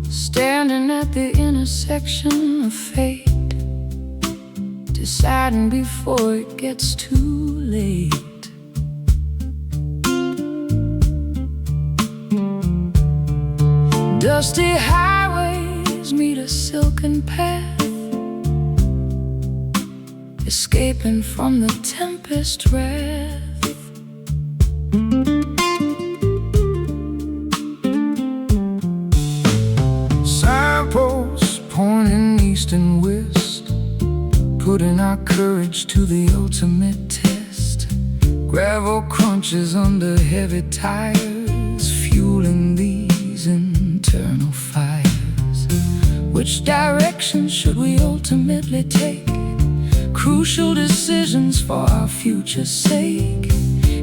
Standing at the intersection of fate, deciding before it gets too late. Dusty highways meet a silken path, escaping from the tempest's wrath. Signposts pointing east and west, putting our courage to the ultimate test. Gravel crunches under heavy tires, fueling these internal fires. Which direction should we ultimately take? Crucial decisions for our future's sake.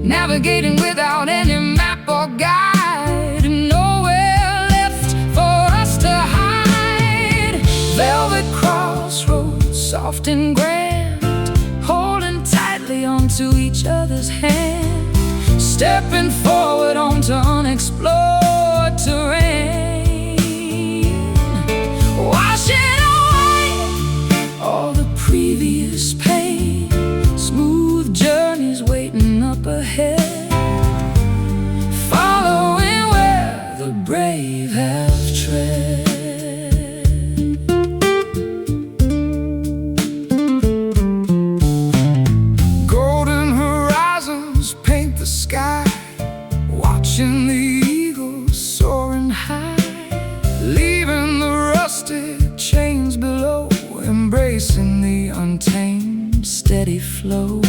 Navigating without any map or guide, nowhere left for us to hide. Velvet crossroads, soft and grand, holding tightly onto each other's hand. Stepping forward onto unexplored terrain. Washing away all the previous pain. Smooth journeys waiting up ahead, following where the brave have tread. Golden horizons paint the sky, watching the eagles soaring high, leaving the rusted chains below, embracing the untamed steady flow.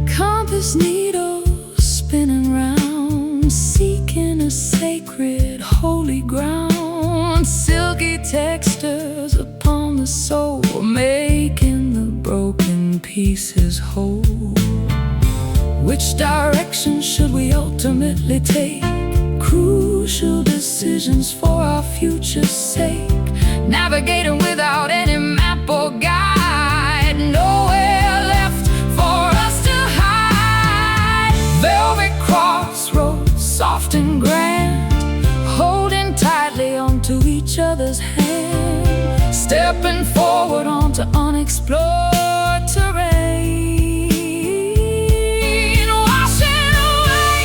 Compass needles spinning round, seeking a sacred holy ground. Silky textures upon the soul, making the broken pieces whole. Which direction should we ultimately take? Crucial decisions for our future's sake. Navigating without any map or guide, nowhere left for us to hide. Velvet crossroads, soft and grand, holding tightly onto each other's hand. Stepping forward onto unexplored terrain. Washing away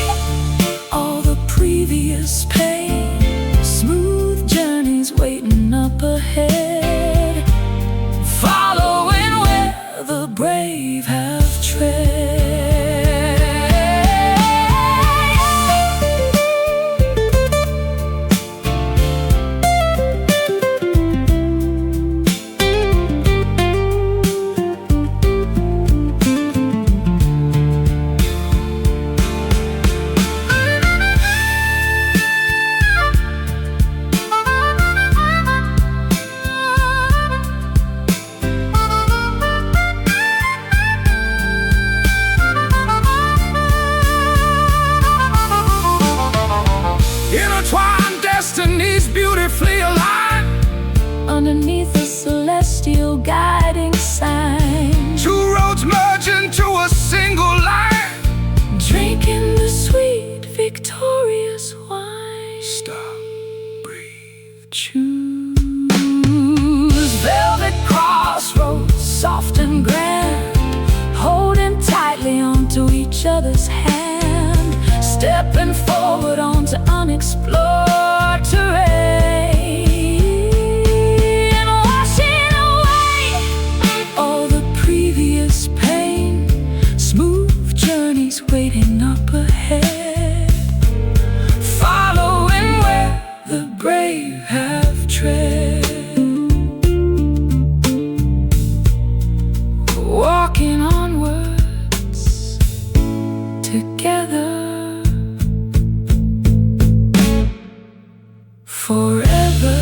all the previous pain. Smooth journeys waiting up ahead, following where the brave have tread. Intertwined destinies beautifully aligned, underneath a celestial guiding sign. Two roads merge into a single line, drinking the sweet victorious wine. Stop, breathe, choose. Velvet crossroads, soft and grand, holding tightly onto each other's hand. Stepping forward onto unexplored terrain. Washing away all the previous pain. Smooth journeys waiting up ahead, following where the brave have tread. Walking onwards together forever.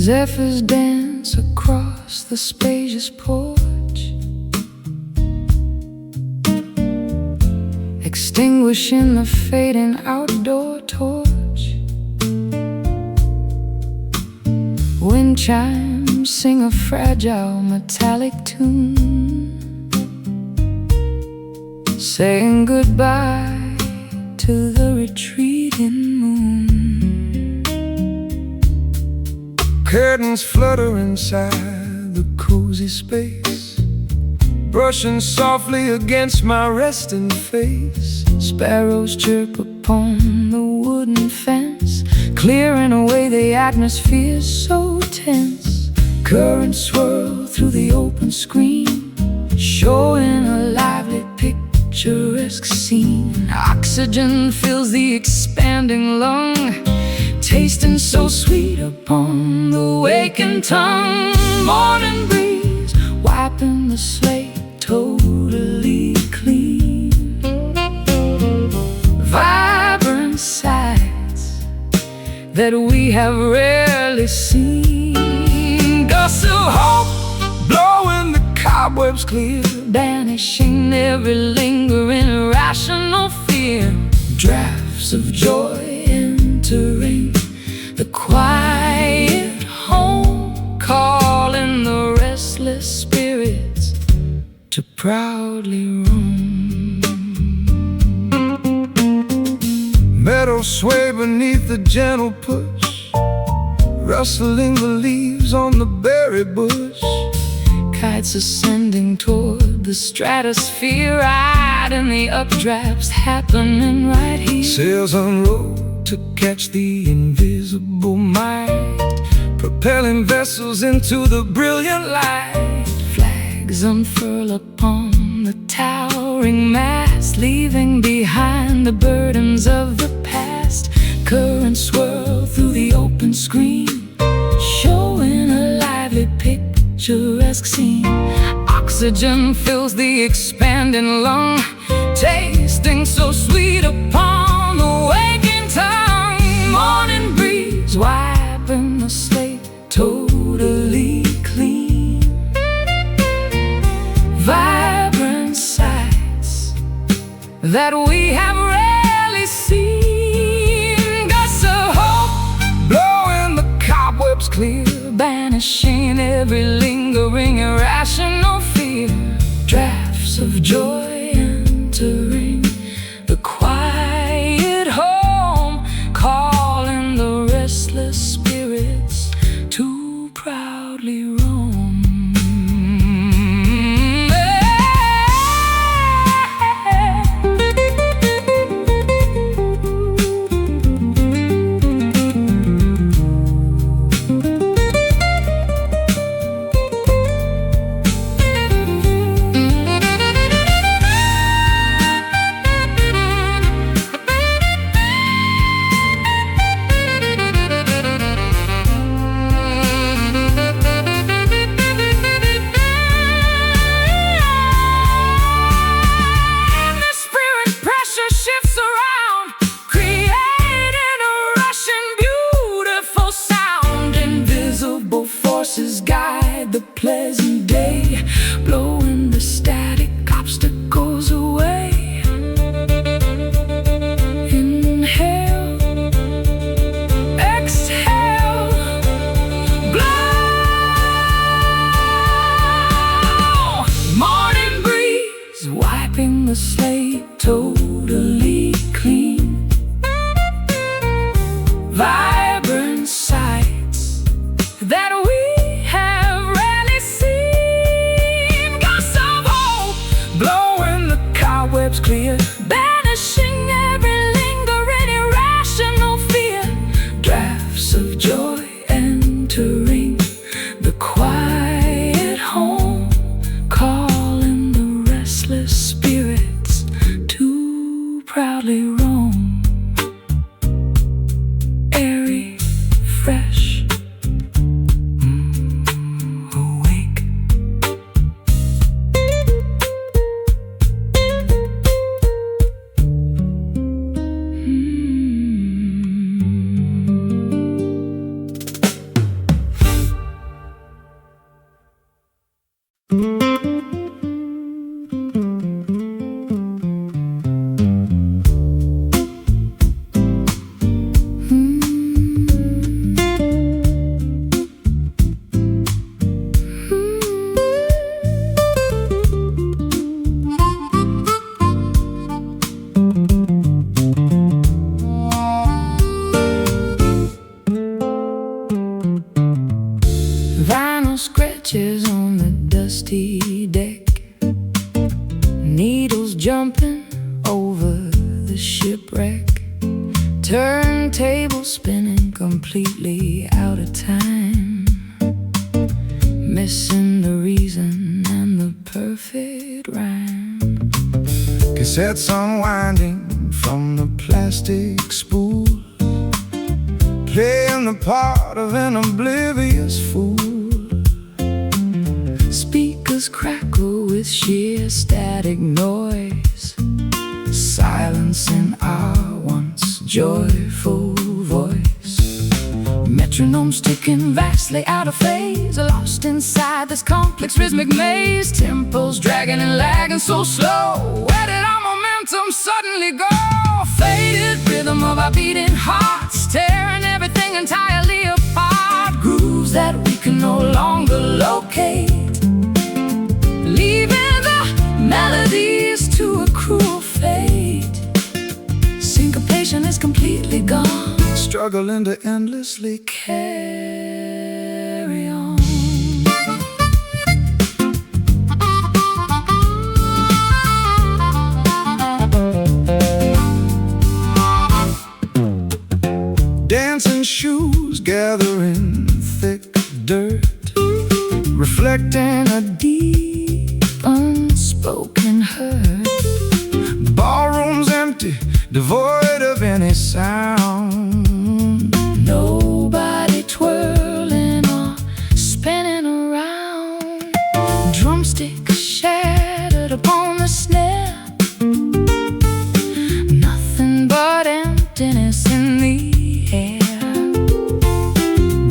Zephyrs dance across the spacious porch, extinguishing the fading outdoor torch. Wind chimes sing a fragile metallic tune, saying goodbye to the retreating moon. Curtains flutter inside the cozy space, brushing softly against my resting face. Sparrows chirp upon the wooden fence, clearing away the atmosphere so tense. Currents swirl through the open screen, showing a lively picturesque scene. Oxygen fills the expanding lung, tasting so sweet upon the waking tongue. Morning breeze wiping the slate totally clean. Vibrant sights that we have rarely seen. Gusts of hope blowing the cobwebs clear, banishing every lingering irrational fear. Drafts of joy entering the quiet home, calling the restless spirits to proudly roam. Meadows sway beneath the gentle push, rustling the leaves on the berry bush. Kites ascending toward the stratosphere, riding the updrafts happening right here. Sails unroll to catch the invisible might, propelling vessels into the brilliant light. Flags unfurl upon the towering mast, leaving behind the burdens of the past. Currents swirl through the open screen, showing a lively picturesque scene. Oxygen fills the expanding lung, tasting so sweet upon the waking tongue. Morning breeze wiping the slate totally clean. Vibrant sights that we have rarely seen. Gusts of hope Blowing the cobwebs clear, banishing every lingering irrational fear. Drafts of joy entering the quiet home, calling the restless turntable spinning completely out of time, missing the reason and the perfect rhyme. Cassettes unwinding from the plastic spool, playing the part of an oblivious fool. Speakers crackle with sheer static noise, silencing our once joyful voice. Metronomes ticking vastly out of phase, lost inside this complex rhythmic maze. Tempos dragging and lagging so slow, where did our momentum suddenly go? Faded rhythm of our beating hearts, tearing everything entirely apart. Grooves that we can no longer locate, leaving the melodies to a cruel fate. Syncopation is completely gone, struggling to endlessly carry on. Dancing shoes gathering thick dirt, reflecting a deep unspoken hurt. Ballrooms empty, devoid of any sound. Nobody twirling or spinning around. Drumstick shattered upon the snare, nothing but emptiness in the air.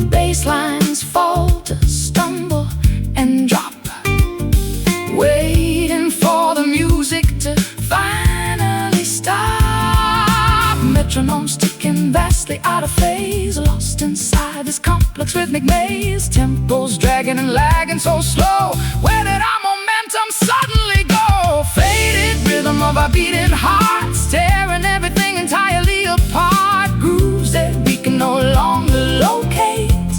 Bass lines falter, stumble and drop, waiting for the music to finally stop. Metronomes ticking vastly out of phase, lost inside this complex rhythmic maze. Tempos dragging and lagging so slow, where did our momentum suddenly go? Faded rhythm of our beating hearts, tearing everything entirely apart. Grooves that we can no longer locate,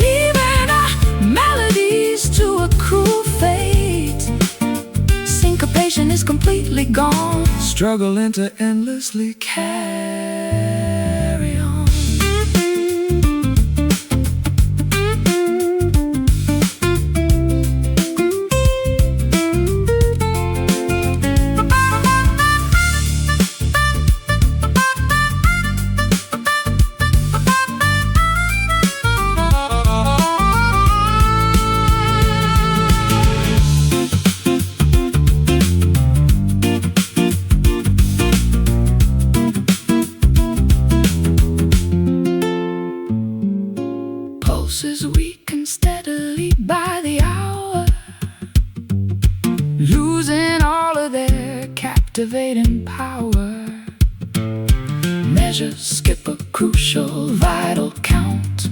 leaving our melodies to a cruel fate. Syncopation is completely gone, struggling to endlessly carry on. Pulses weaken steadily by the hour, losing all of their captivating power. Measures skip a crucial vital count.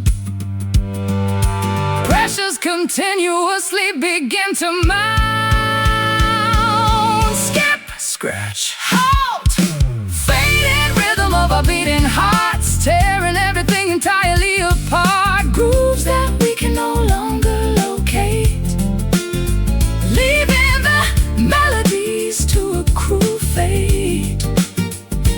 Pressures continuously begin to mount. Skip, Scratch, halt, faded rhythm of our beating hearts, tearing everything entirely apart. Grooves that we can no longer locate, leaving the melodies to a cruel fate.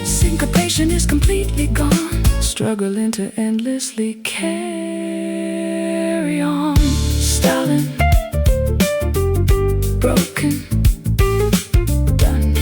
Syncopation is completely gone, struggling to endlessly carry on. Stalling, broken, done.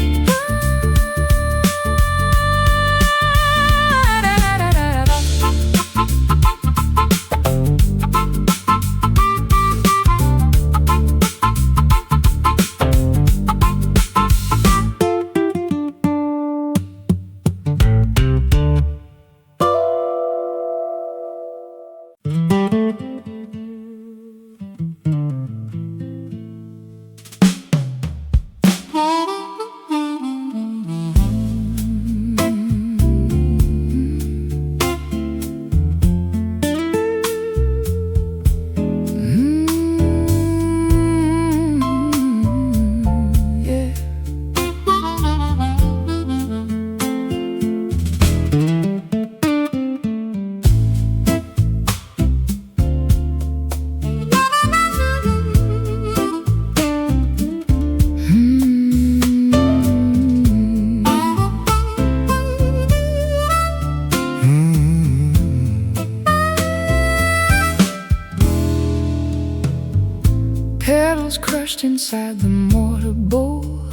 immersed inside the mortar bowl,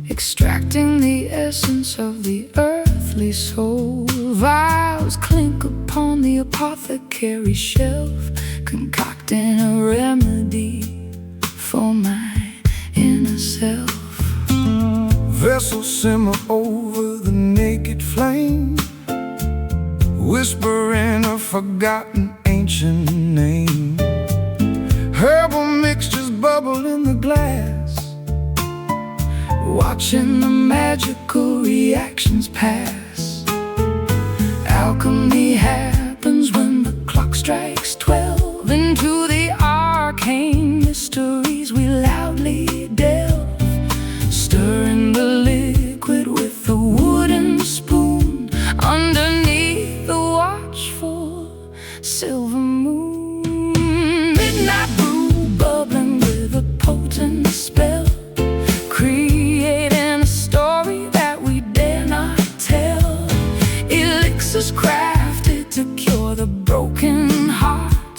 extracting the essence of the earthly soul. Vials clink upon the apothecary shelf, concocting a remedy for my inner self. Vessels simmer over the naked flame, whispering a forgotten ancient name. Herbal mixtures bubble in the glass, watching the magical reactions pass. Alchemy happens when the clock strikes 12. Into the arcane mysteries we loudly delve, stirring the liquid with a wooden spoon underneath the watchful silver moon. Midnight brew bubbling with a potent spell, creating a story that we dare not tell. Elixirs crafted to cure the broken heart,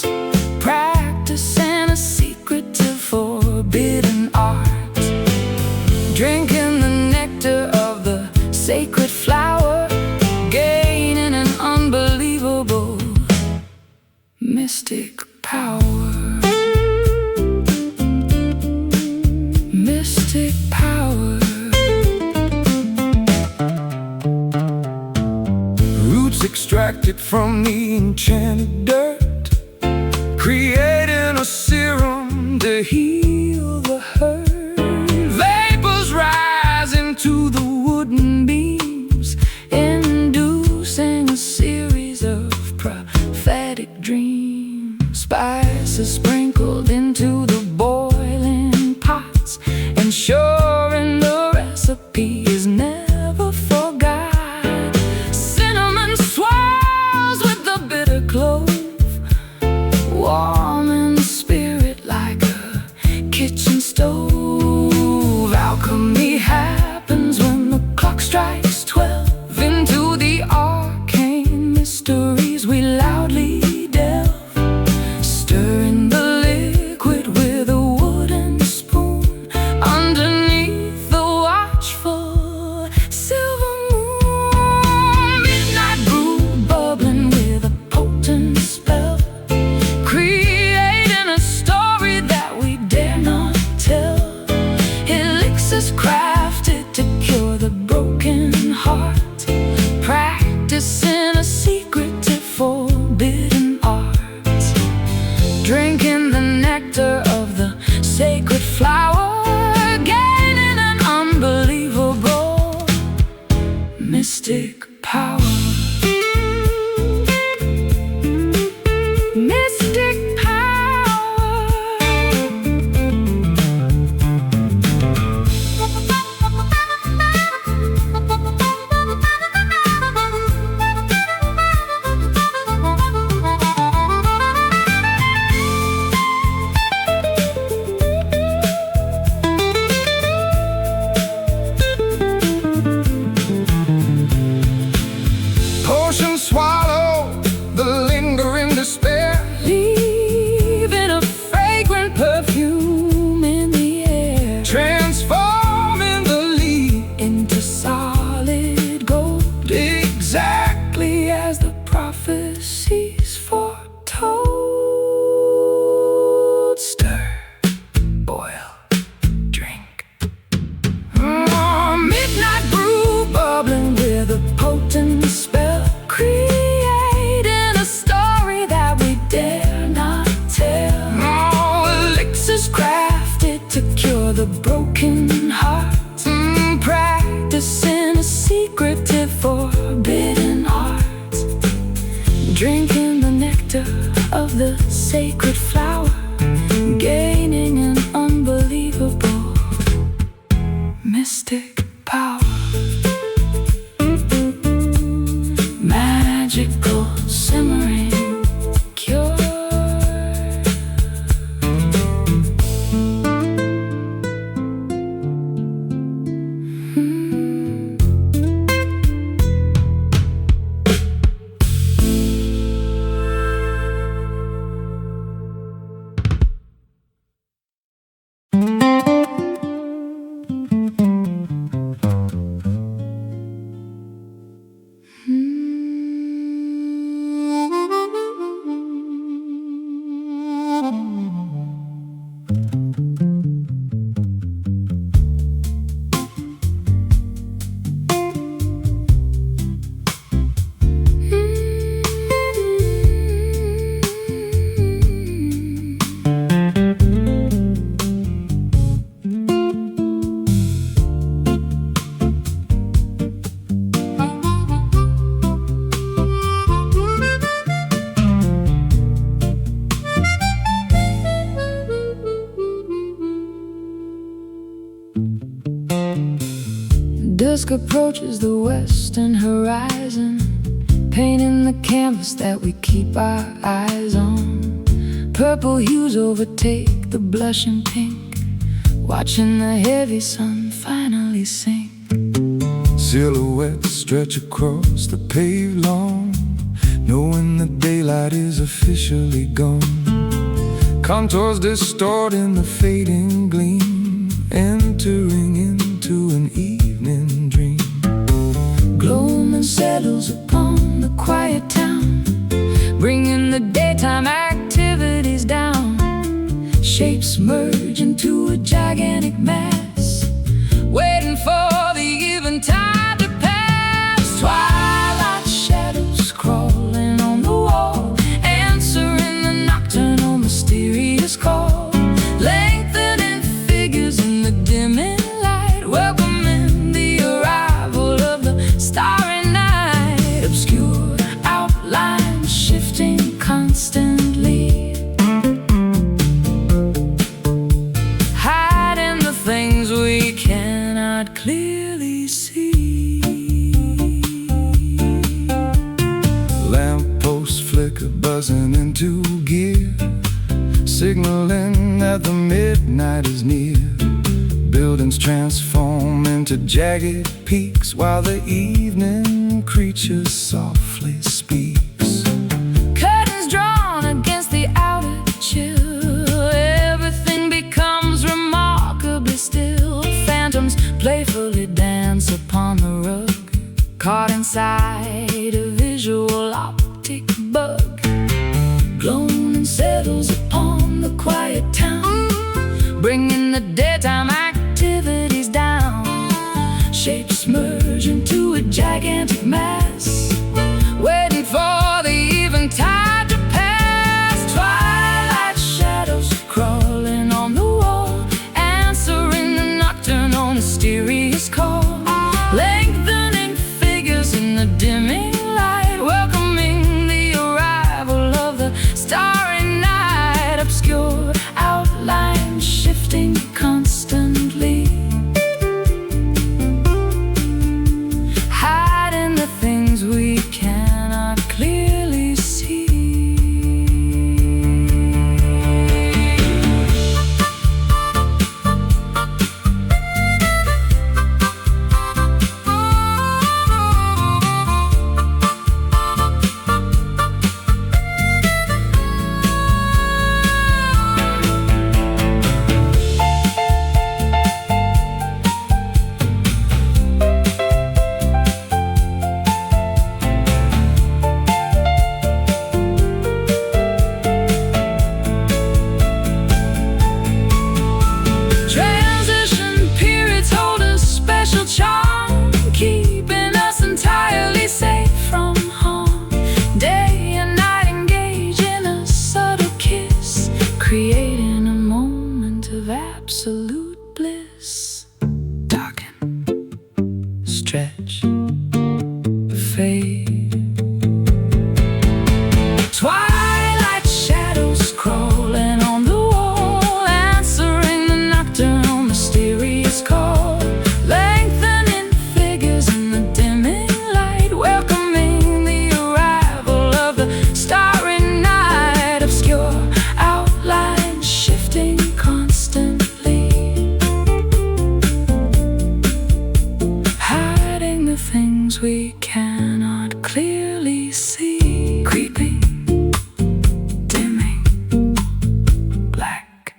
practicing a secretive forbidden art. Drinking the nectar of the sacred flower, gaining an unbelievable mystic power. Mystic power. roots extracted from the enchanted dirt, creating a serum to heal the hurt. Vapors rise into the wooden beams, inducing a series of prophetic dreams. Spices sprinkled into the boiling pots, ensuring the recipe is never forgot. Cinnamon swirls with the bitter clove, warming the spirit like a kitchen stove. Alchemy happens when the clock strikes 12. Into the arcane mysteries we loudly delve, stirring the liquid with a wooden spoon underneath the watchful silver moon. Midnight brew bubbling with a potent spell, creating a story that we dare not tell. Elixirs crafted to cure the broken heart, practicing a secretive forbidden art. Drinking the nectar of the sacred flower, gaining an unbelievable mystic power. Mystic power. Potion swallow the lingering despair, Leaving a fragrant perfume in the air, transforming the lead into solid gold, exactly as the prophecies foretold. Stir, boil, drink. Midnight brew bubbling with a potent spell, creating a story that we dare not tell. Elixirs crafted to cure the broken heart, practicing a secretive forbidden art. Drinking the nectar of the sacred flower, gaining an unbelievable mystic power. Magical simmering cure. dusk approaches the western horizon, painting the canvas that we keep our eyes on. Purple hues overtake the blushing pink, watching the heavy sun finally sink. Silhouettes stretch across the paved lawn, knowing the daylight is officially gone. Contours distort in the fading gleam, entering into an evening dream. Gloom settles upon the quiet town, bringing the daytime activities down. Shapes merge into a gigantic mass, waiting for the eventide to pass. Twilight shadows crawling on the wall, answering the nocturnal mysterious call. Lengthening figures in the dimming light, welcoming the arrival of the starry night. Obscure outlines shifting constantly, hiding the things we cannot clearly see. Lampposts flicker, buzzing into gear, signaling that the midnight is near. Buildings transform into jagged peaks, while the evening creature softly speaks. Curtains drawn against the outer chill, everything becomes remarkably still. Phantoms playfully dance upon the rug, caught inside a visual optic bug. Gloaming settles upon the quiet town, bringing the daytime activities down. Shapes merge into a gigantic mass, waiting for the eventide to pass. Twilight shadows crawling on the wall, answering the nocturnal mysterious call. Lengthening figures in the dimming light, welcoming the arrival of the starry night. Obscure outlines shifting constantly, hiding the things we cannot clearly see. Transition periods hold a special charm, keeping us entirely safe from harm. Day and night engage in a subtle kiss, creating a moment of absolute bliss. Darken, stretch, fade. Twilight shadows crawling on the wall, answering the nocturnal mysterious call. Lengthening figures in the dimming light, welcoming the arrival of the starry night. Obscure outlines shifting constantly, hiding the things we cannot clearly see. Creeping, dimming, black.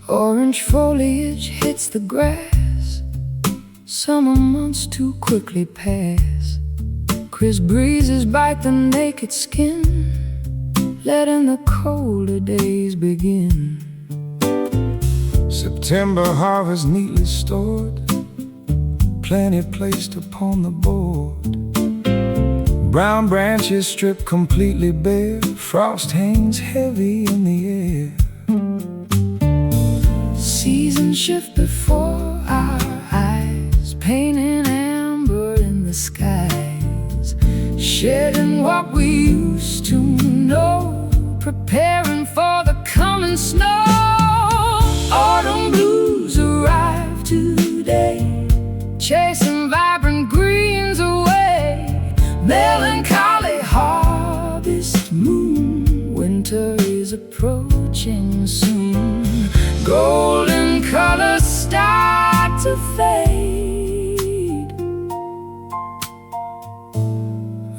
Orange foliage the grass. Summer months too quickly pass. Crisp breezes bite the naked skin, letting the colder days begin. September harvest neatly stored, plenty placed upon the board. Brown branches stripped completely bare, frost hangs heavy in the air. Seasons shift before our eyes, painting amber in the skies, shedding what we used to know, preparing for the coming snow. Autumn blues arrive today, chasing vibrant greens away. Melancholy harvest moon, winter is approaching soon. Golden colors start to fade,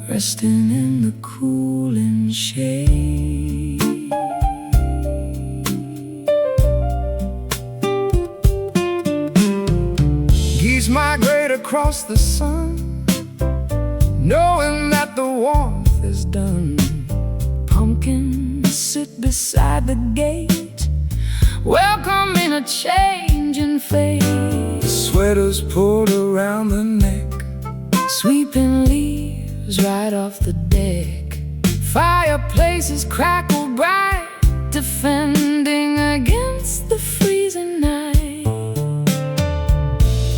resting in the cooling shade. Geese migrate across the sun, knowing that the warmth Is done. Pumpkins sit beside the gate, welcoming a change in fate. sweaters pulled around the neck, Sweeping leaves right off the deck. Fireplaces crackle bright, defending against the freezing night.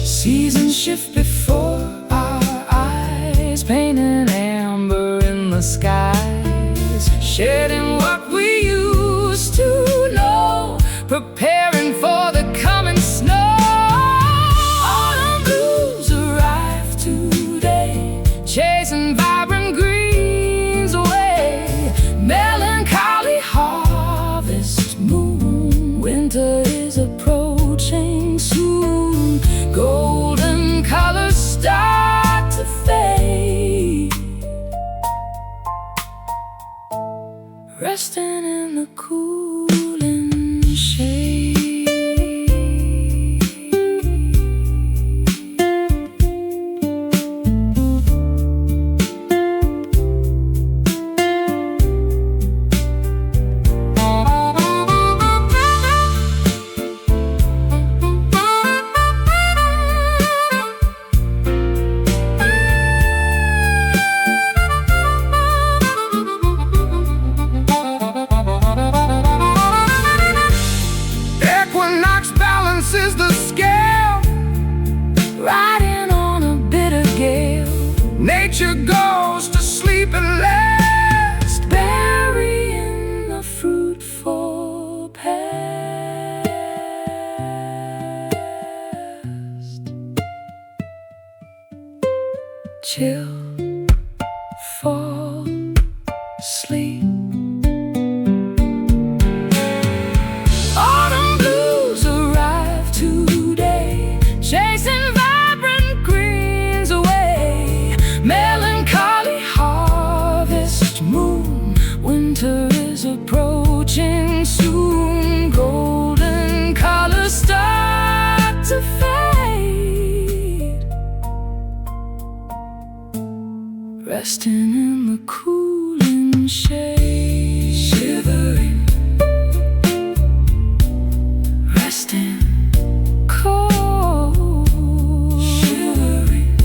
Seasons shift before our eyes, painting amber in the skies, shedding what we used to know, preparing for the coming snow. Autumn blues arrive today, chasing vibrant greens away. Melancholy harvest moon, winter is approaching soon. Golden colors start to fade, resting in the cooling shade. Equinox balances the scale, Riding on a bitter gale, nature goes to sleep at last. burying the fruitful past. Chill, fall asleep. Autumn blues arrive today, chasing vibrant greens away. Melancholy harvest moon, winter is approaching soon. Golden colors start to fade, resting in the cooling shade. Shivering, resting, cold. Shivering.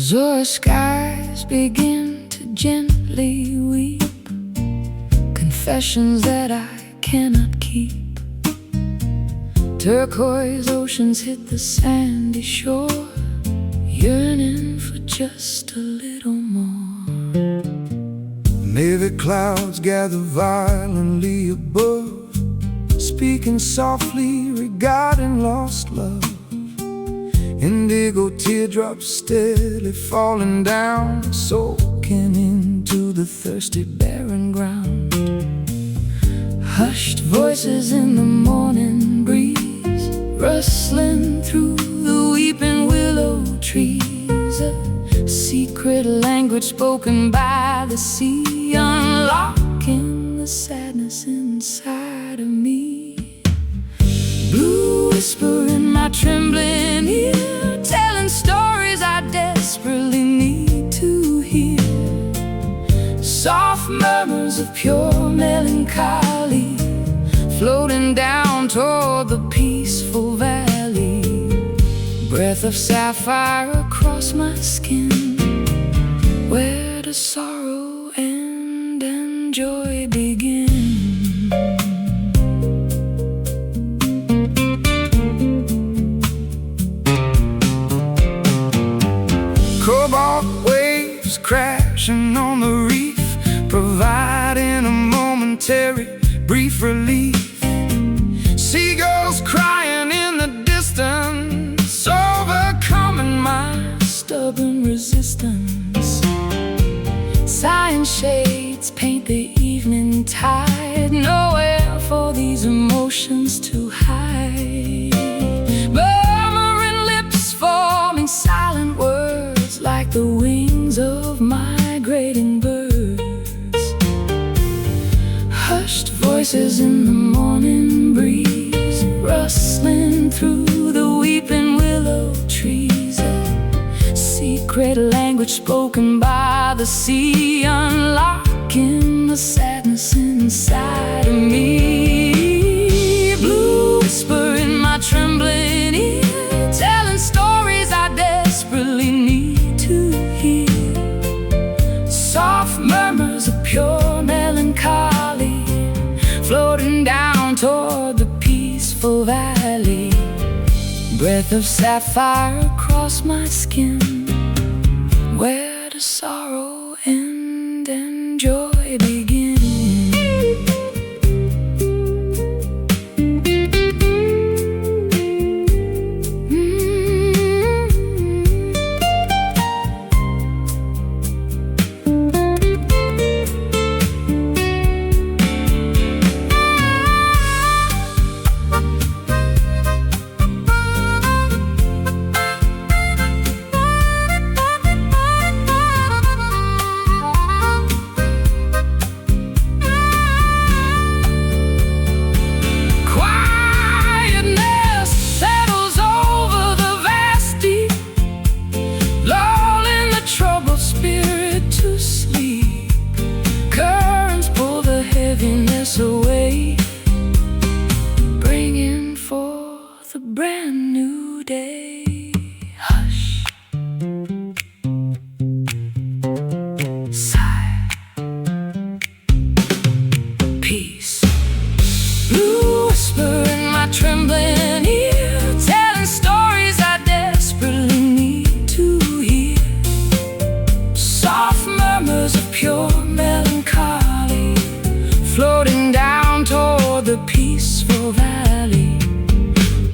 azure skies begin to gently weep, confessions that I cannot keep. Turquoise oceans hit the sandy shore, yearning for just a little more. Navy clouds gather violently above, speaking softly regarding lost love. Indigo teardrops steadily falling down, soaking into the thirsty barren ground. Hushed voices in the morning breeze, rustling through the weeping willow trees. A secret language spoken by the sea, unlocking the sadness inside of me. Blue whisper in my trembling ear, telling stories I desperately need to hear. Soft murmurs of pure melancholy, floating down toward the peaceful valley. Breath of sapphire across my skin, where does sorrow end and joy begin? Cobalt waves crashing on the reef, providing a momentary, brief relief. Seagulls crying in the distance, overcoming my stubborn resistance. Sighing shades paint the evening tide, nowhere for these emotions to hide. Murmuring lips forming silent words, like the wings of migrating birds. Hushed voices in the morning breeze, rustling through the weeping willow trees. A secret language spoken by the sea, unlocking the sadness inside of me. Blue whisper in my trembling ear, telling stories I desperately need to hear. Soft murmurs of pure melancholy, floating down toward the peaceful valley. Breath of sapphire across my skin, where does sorrow end and joy begin? Away, bringing forth a brand new day. Hush, sigh, peace. Blue whisper in my trembling ear, telling stories I desperately need to hear. Soft murmurs of pure melancholy, floating down toward the peaceful valley.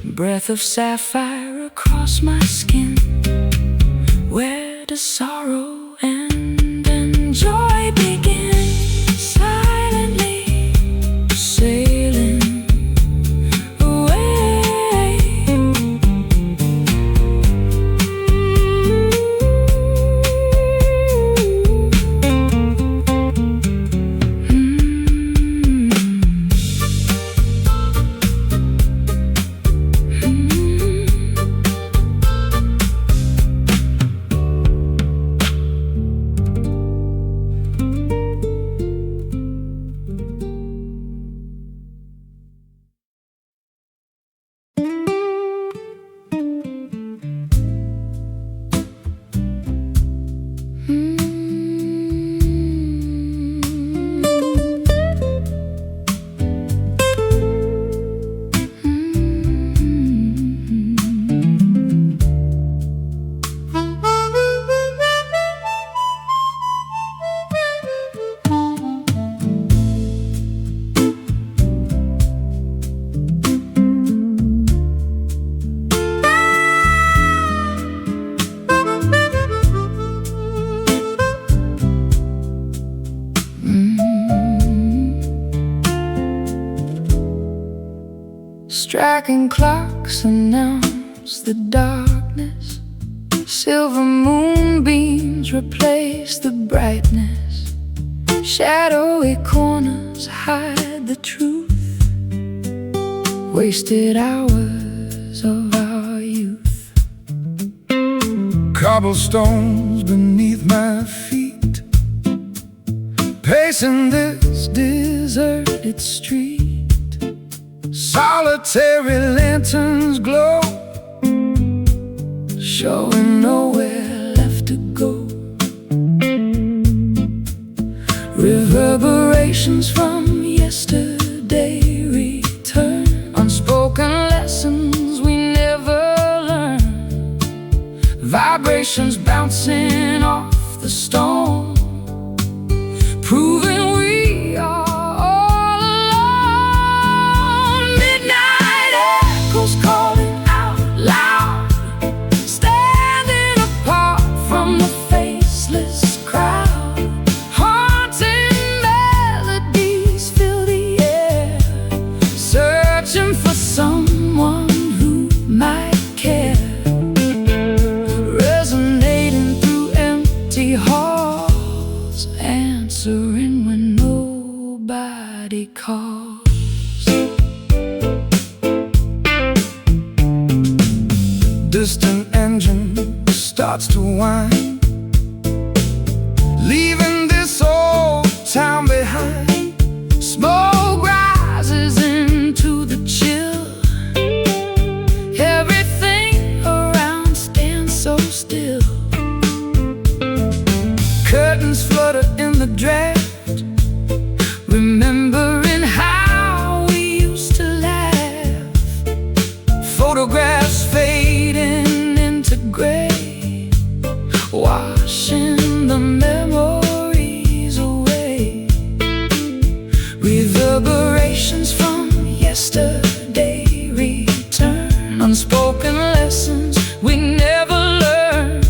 Breath of sapphire across my skin, where does sorrow end and joy begin? Silently sailing away. Cracking clocks announce the darkness. Silver moonbeams replace the brightness. Shadowy corners hide the truth. Wasted hours of our youth. Cobblestones beneath my feet, pacing this deserted street. Solitary lanterns glow, showing nowhere left to go. Reverberations from yesterday return. Unspoken lessons we never learned. Vibrations bouncing off the stone, proving we are all alone. Midnight echoes calling out loud, standing apart from the faceless crowd. Haunting melodies fill the air, searching for someone who might care. Resonating through empty halls, answering when nobody calls. distant engine starts to whine, leaving this old town behind. Smoke rises into the chill. Everything around stands so still. Curtains flutter in the draft, remembering how we used to laugh. photographs fading into gray, washing the memories away. Reverberations from yesterday return. Unspoken lessons we never learned.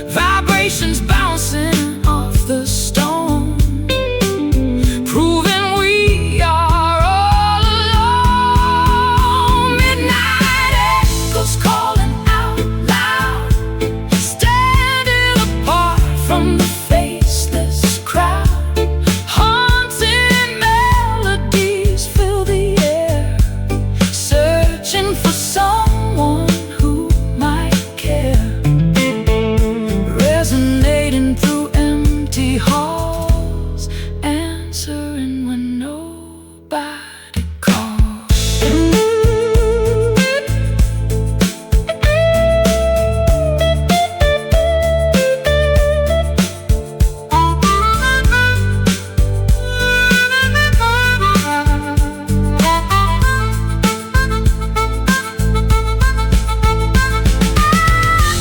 Vibrations bouncing off the stone, proving we are all alone. Midnight echoes calling out loud, standing apart from the faceless crowd. Haunting melodies fill the air, searching for someone who might care. Resonating through empty halls, answering when nobody calls.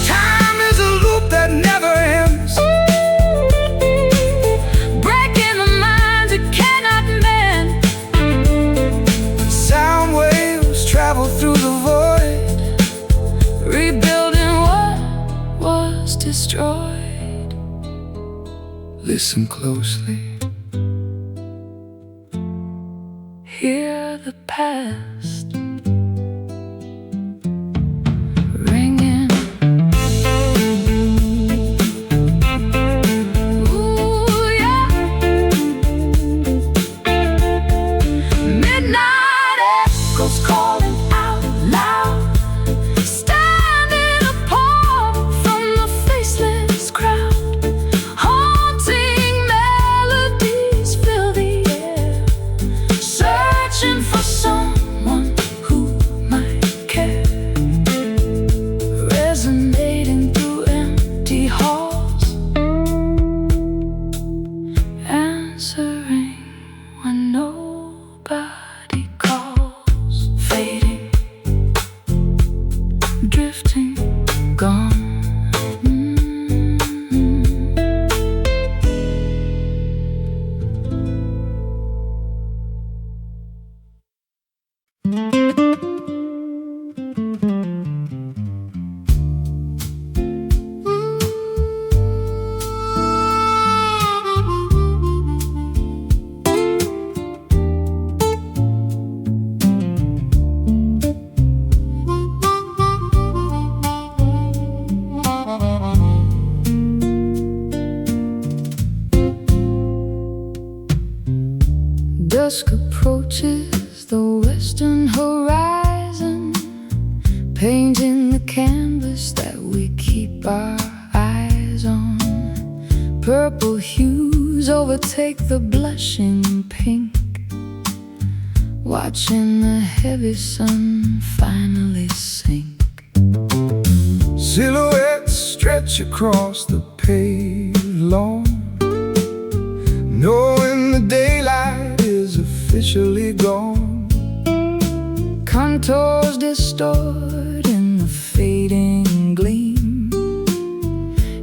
time is a loop that never ends. Breaking the minds it cannot mend. Sound waves travel through the void, Rebuilding what was destroyed. listen closely. Hear the past ringing. Ooh, yeah. Midnight echoes calling out loud, standing apart from the faceless crowd. Haunting melodies fill the air, searching for someone who might care. Resonating through empty halls, answering when nobody calls. Fading, drifting, gone. dusk approaches the western horizon, painting the canvas that we keep our eyes on. Purple hues overtake the blushing pink, watching the heavy sun finally sink. Silhouettes stretch across the paved lawn, knowing the daylight is officially gone. Contours distort in the fading gleam,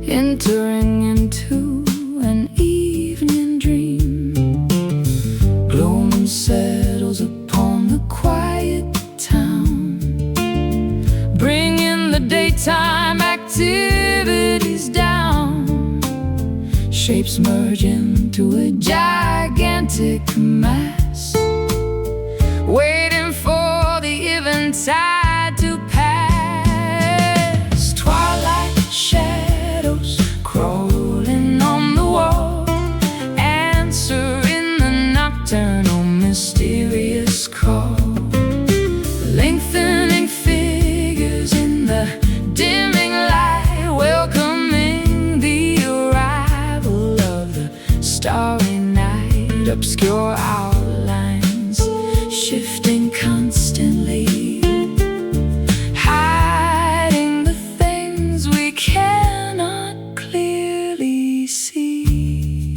entering into an evening dream. Gloom settles upon the quiet town, bringing the daytime activities down. Shapes merge into a gigantic mass, waiting for the eventide to pass. Twilight shadows crawling on the wall, answering the nocturnal mysterious call. Lengthening figures in the dimming light, welcoming the arrival of the starry night. Obscure outlines shifting constantly, hiding the things we cannot clearly see.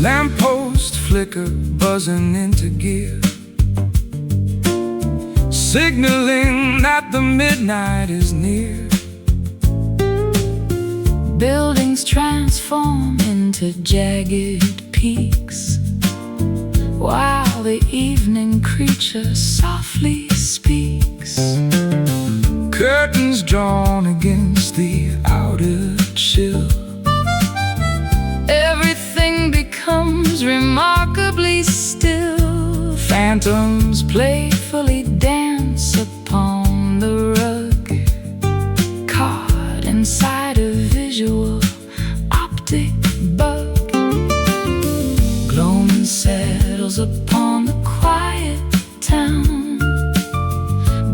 Lamppost flicker buzzing into gear, signaling that the midnight is near. Buildings transform into jagged peaks, while the evening creature softly speaks. Curtains drawn against the outer chill, everything becomes remarkably still. Phantoms playfully dance upon the rug, caught inside a visual optic bug. Gloom settles upon the quiet town,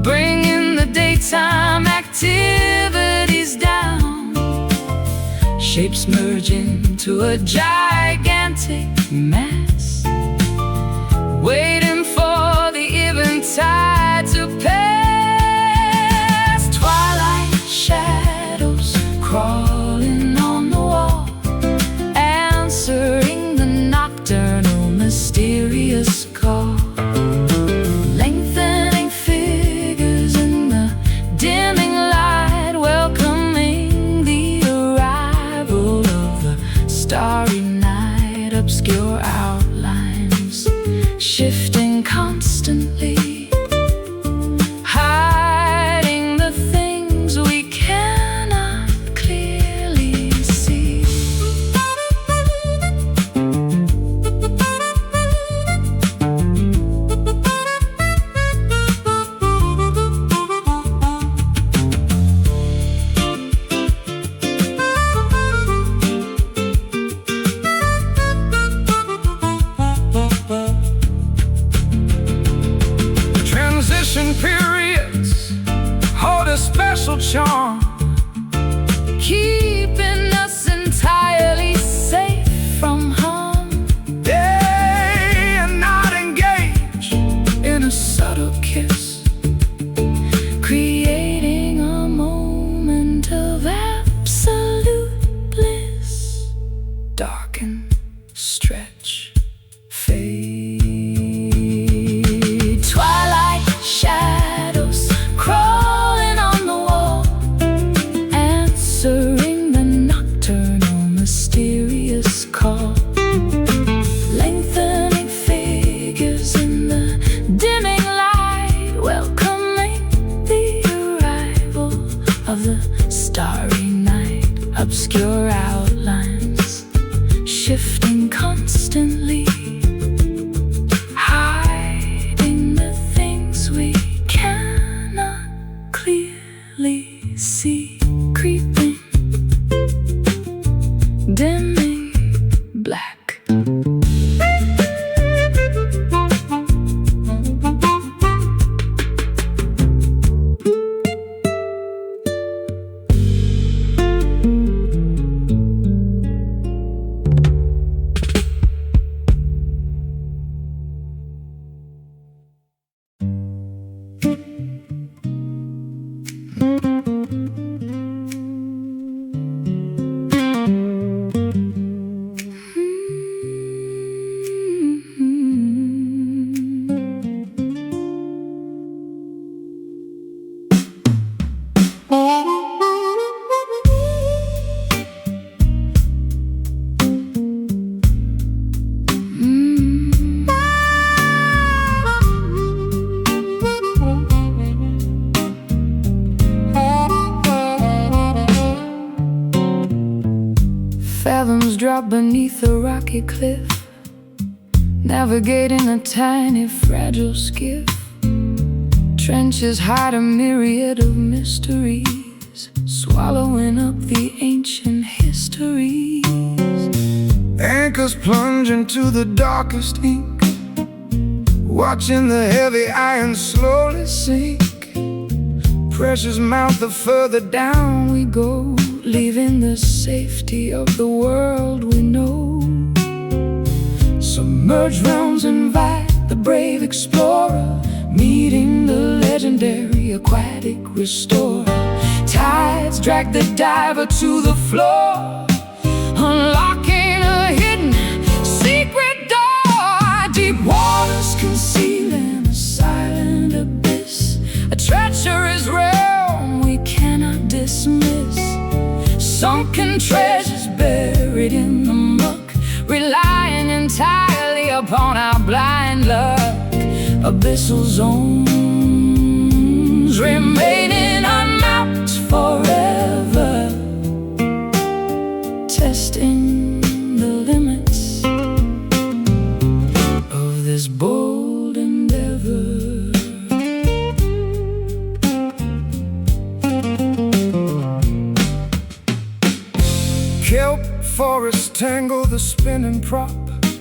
bringing the daytime activities down. Shapes merge into a gigantic mass, waiting for the eventide to pass. Twilight shadows crawling on the wall, answering the nocturnal mysterious call. Lengthening figures in the dimming light, welcoming the arrival of the starry night. Obscure outlines shifting constantly, hiding the things we cannot clearly see. out beneath a rocky cliff, navigating a tiny fragile skiff. Trenches hide a myriad of mysteries, swallowing up the ancient histories. Anchors plunge into the darkest ink, watching the heavy iron slowly sink. Pressures mount the further down we go, leaving the safety of the world we know. Submerged realms invite the brave explorer, meeting the legendary aquatic restorer. Tides drag the diver to the floor, unlocking a hidden secret door. Deep waters concealing a silent abyss, a treacherous realm we cannot dismiss. Sunken treasures buried in the muck, relying entirely upon our blind luck. Abyssal zones remaining unmapped forever, testing the limits of this bold endeavor. Kelp forests tangle the spinning prop,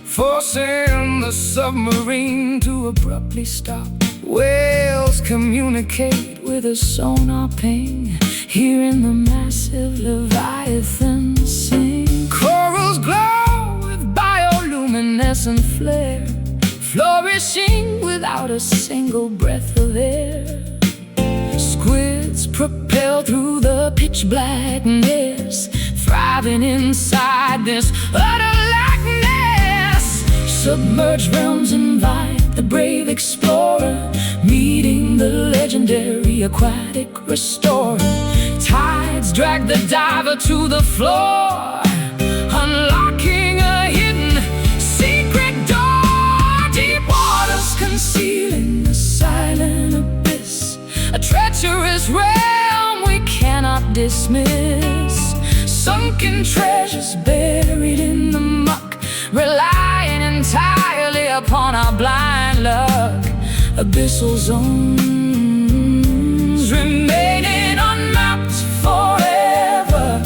forcing the submarine to abruptly stop. Whales communicate with a sonar ping, hearing the massive leviathan sing. Corals glow with bioluminescent flare, flourishing without a single breath of air. Squids propel through the pitch blackness, thriving inside this utter lackness. Submerged realms invite the brave explorer, meeting the legendary aquatic restorer. Tides drag the diver to the floor, unlocking a hidden secret door. Deep waters concealing a silent abyss, a treacherous realm we cannot dismiss. Sunken treasures buried in the muck, relying entirely upon our blind luck. Abyssal zones remaining unmapped forever,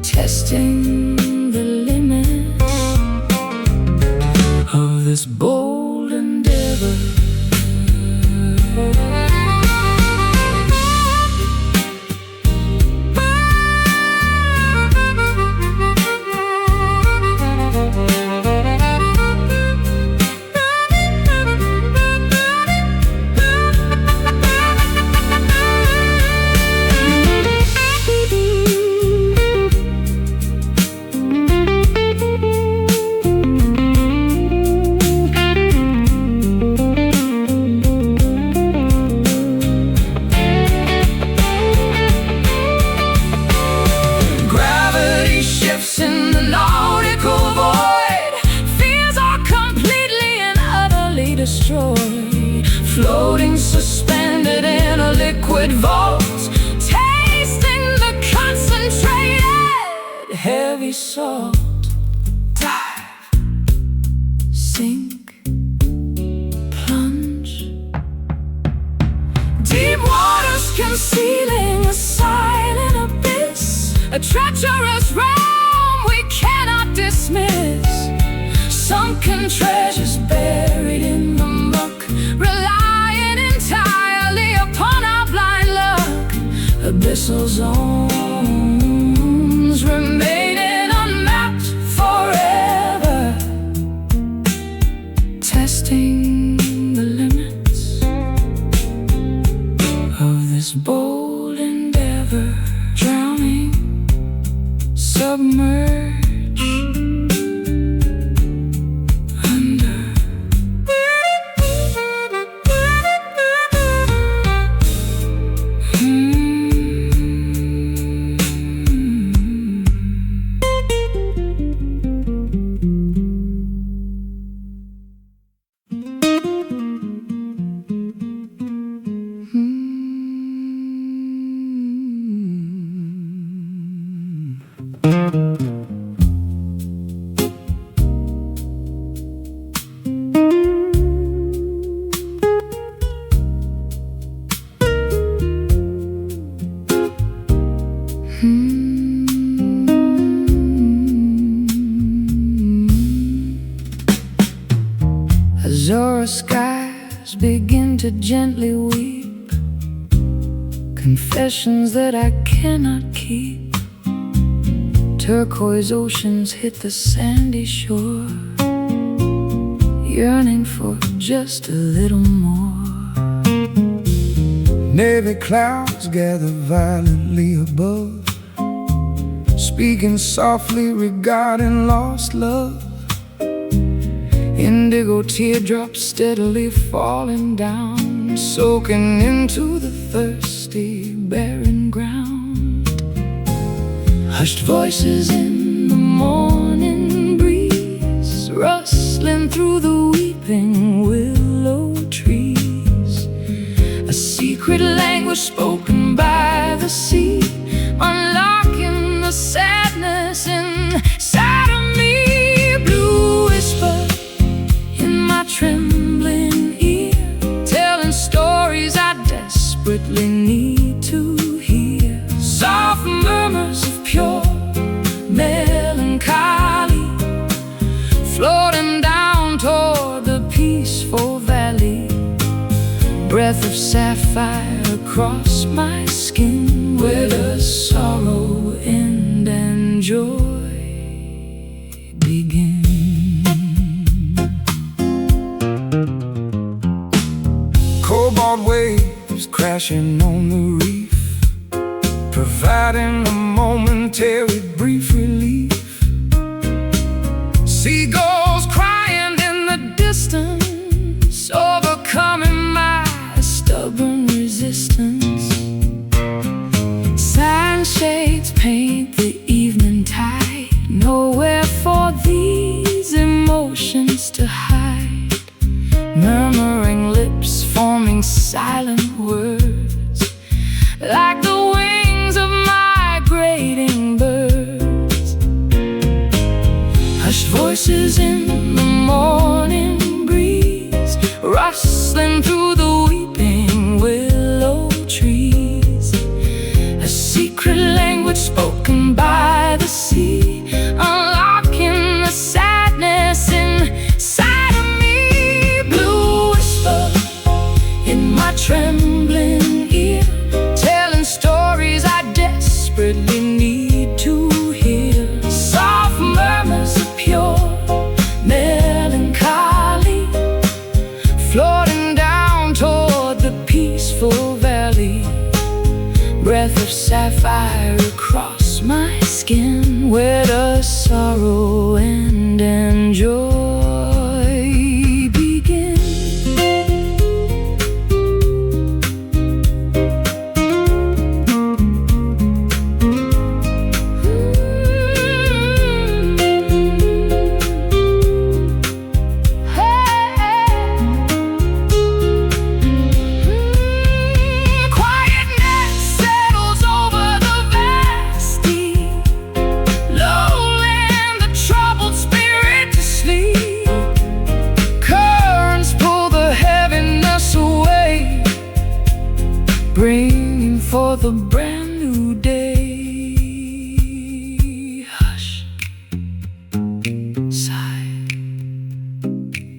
testing the limits of this bold endeavor. Floating suspended in a liquid vault, tasting the concentrated heavy salt. Dive, sink, plunge. Deep waters concealing a silent abyss, a treacherous realm we cannot dismiss. Sunken treasures buried in the muck, relying entirely upon our blind luck. Abyssal zones remaining unmapped forever, testing the limits of this bold endeavor. Drowning, submerged, Azure skies begin to gently weep, confessions that I cannot keep. Turquoise oceans hit the sandy shore, yearning for just a little more. Navy clouds gather violently above, speaking softly regarding lost love. Indigo teardrops steadily falling down, soaking into the thirsty, barren ground. Hushed voices in the morning breeze, rustling through the weeping willow trees. A secret language spoken by the sea, unlocking the sadness inside of me. Blue whisper in my trembling ear, telling stories I desperately need to hear. Soft murmurs of pure melancholy, floating down toward the peaceful valley. Breath of sapphire across my skin, where does sorrow end and joy begin? Cobalt waves crashing on the reef, providing a momentary brief relief. Seagulls crying in the distance, overcoming my stubborn resistance. Sunshades paint the evening tide, nowhere for these emotions to hide. Murmuring lips forming silent words, like the wings of migrating birds. Hushed voices in the morning breeze, rustling through the weeping willow trees. A secret language spoken by the sea, unlocking the sadness inside of me. Blue whisper in my trembling ear, telling stories I desperately need to hear. Soft murmurs of pure melancholy, floating down toward the peaceful valley. Breath of sapphire across my skin, where does sorrow end and joy begin? Bringing forth a brand new day. Hush, sigh,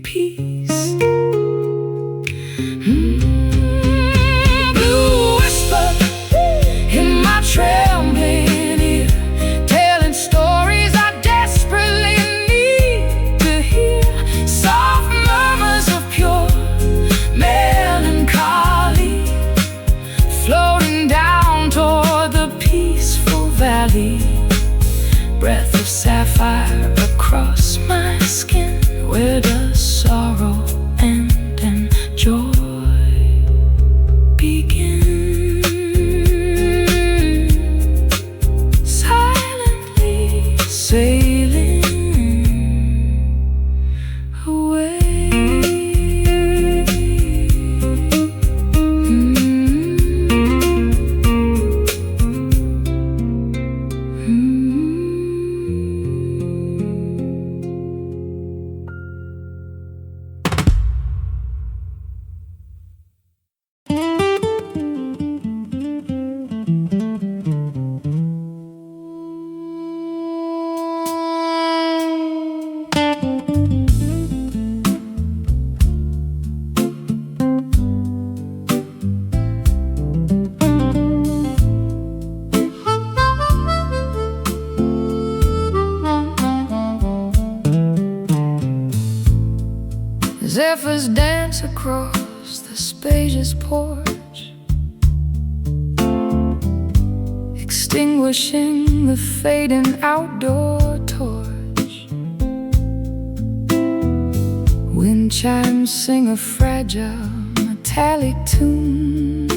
peace. Blue whisper in my trembling ear, telling stories I desperately need to hear. Soft murmurs of pure melancholy, floating down toward the peaceful valley. Breath of sapphire across my skin, where does sorrow Zephyrs dance across the spacious porch, extinguishing the fading outdoor torch. Wind chimes sing a fragile metallic tune,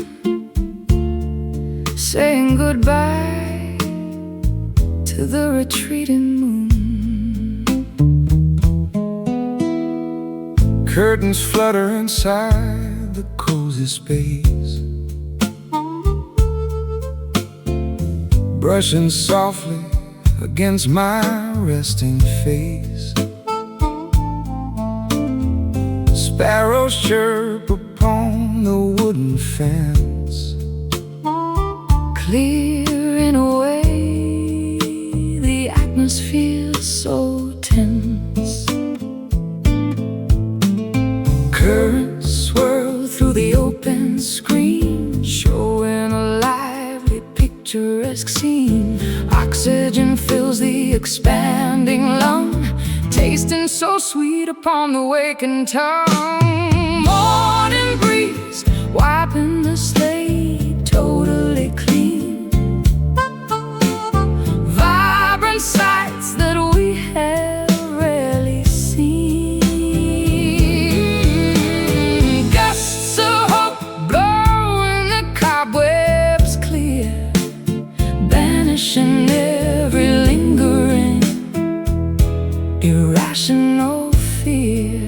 saying goodbye to the retreating moon. Curtains flutter inside the cozy space, brushing softly against my resting face. Sparrows chirp upon the wooden fence, clearing away the atmosphere so tense. Currents swirl through the open screen, showing a lively, picturesque scene. Oxygen fills the expanding lung, tasting so sweet upon the waking tongue. Morning breeze wiping the slate totally clean, vibrant sights that we have rarely seen. Gusts of hope blowing the cobwebs clear, banishing every lingering irrational fear.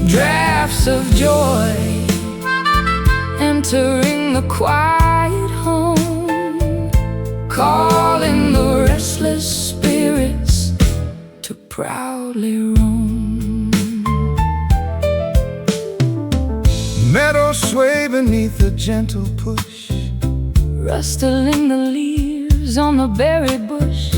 Drafts of joy entering the quiet home, calling the restless spirits to proudly roam. meadows sway beneath a gentle push, rustling the leaves on the berry bush.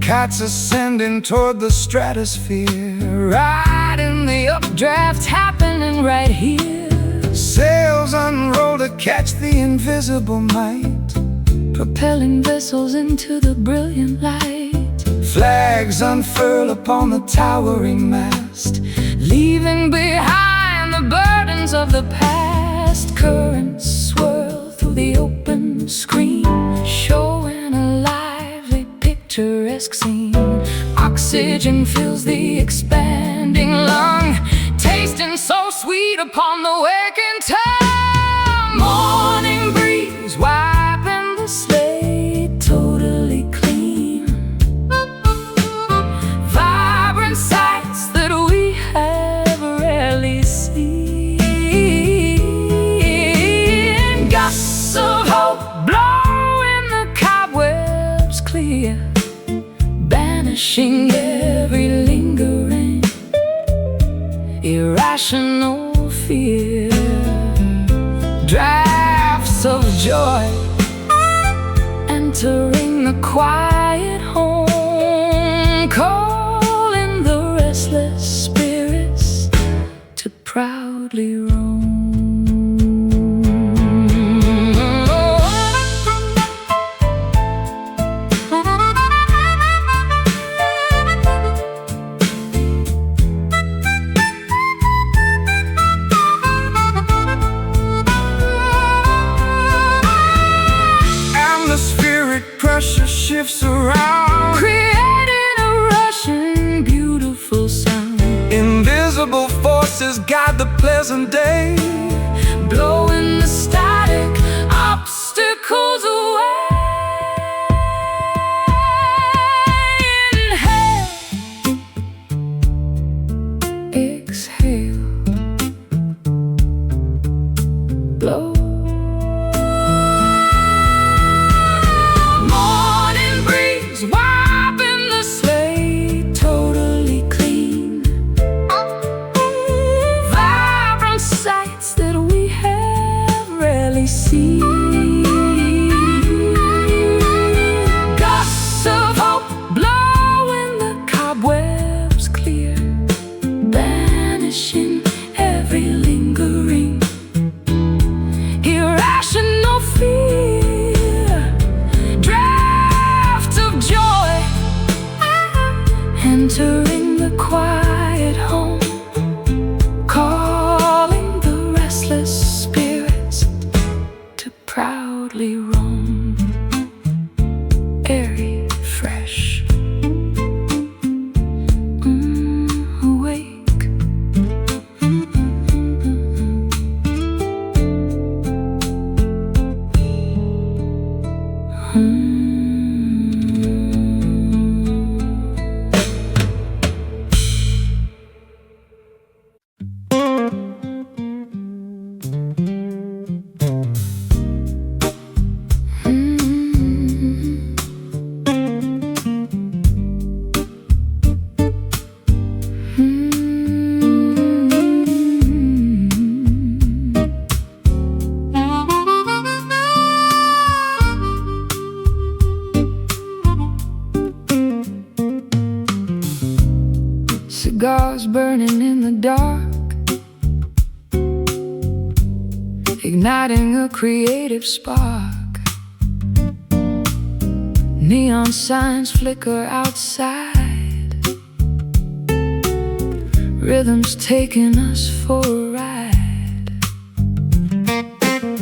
cats ascending toward the stratosphere, Riding the updraft happening right here. sails unroll to catch the invisible might, Propelling vessels into the brilliant light. flags unfurl upon the towering mast, Leaving behind the burdens of the past. Currents swirl through the open screen, showing a lively, picturesque scene. Oxygen fills the expanding lung, tasting so sweet upon the waking tongue. Morning breeze wiping the slate totally clean, vibrant sights that we have rarely seen. Gusts of hope blowing the cobwebs clear, banishing every lingering irrational fear. Drafts of joy entering the quiet home, calling the restless spirits to proudly roam. atmospheric pressure shifts around, Creating a rushing, beautiful sound. invisible forces guide the pleasant day, Blowing the static obstacles away. Inhale, exhale, blow. Morning breeze wiping the slate totally clean, vibrant sights that we have rarely seen. Gusts of hope blowing the cobwebs clear, banishing burning in the dark, igniting a creative spark. Neon signs flicker outside, rhythms taking us for a ride.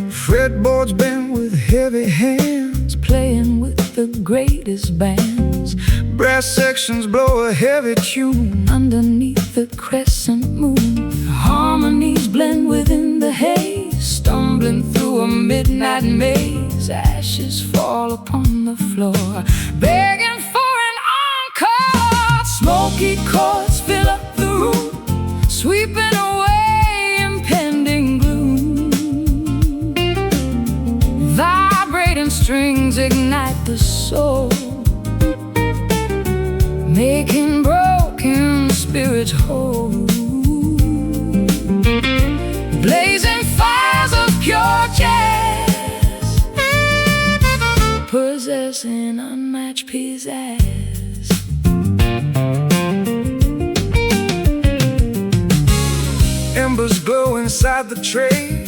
Fretboards bent with heavy hands, Playing with the greatest bands. brass sections blow a heavy tune. Underneath the crescent moon, harmonies blend within the haze. Stumbling through a midnight maze, ashes fall upon the floor, begging for an encore. Smoky chords fill up the room, sweeping away impending gloom. Vibrating strings ignite the soul, making broken spirits whole. Blazing fires of pure jazz, possessing unmatched pizzazz. Embers glow inside the tray,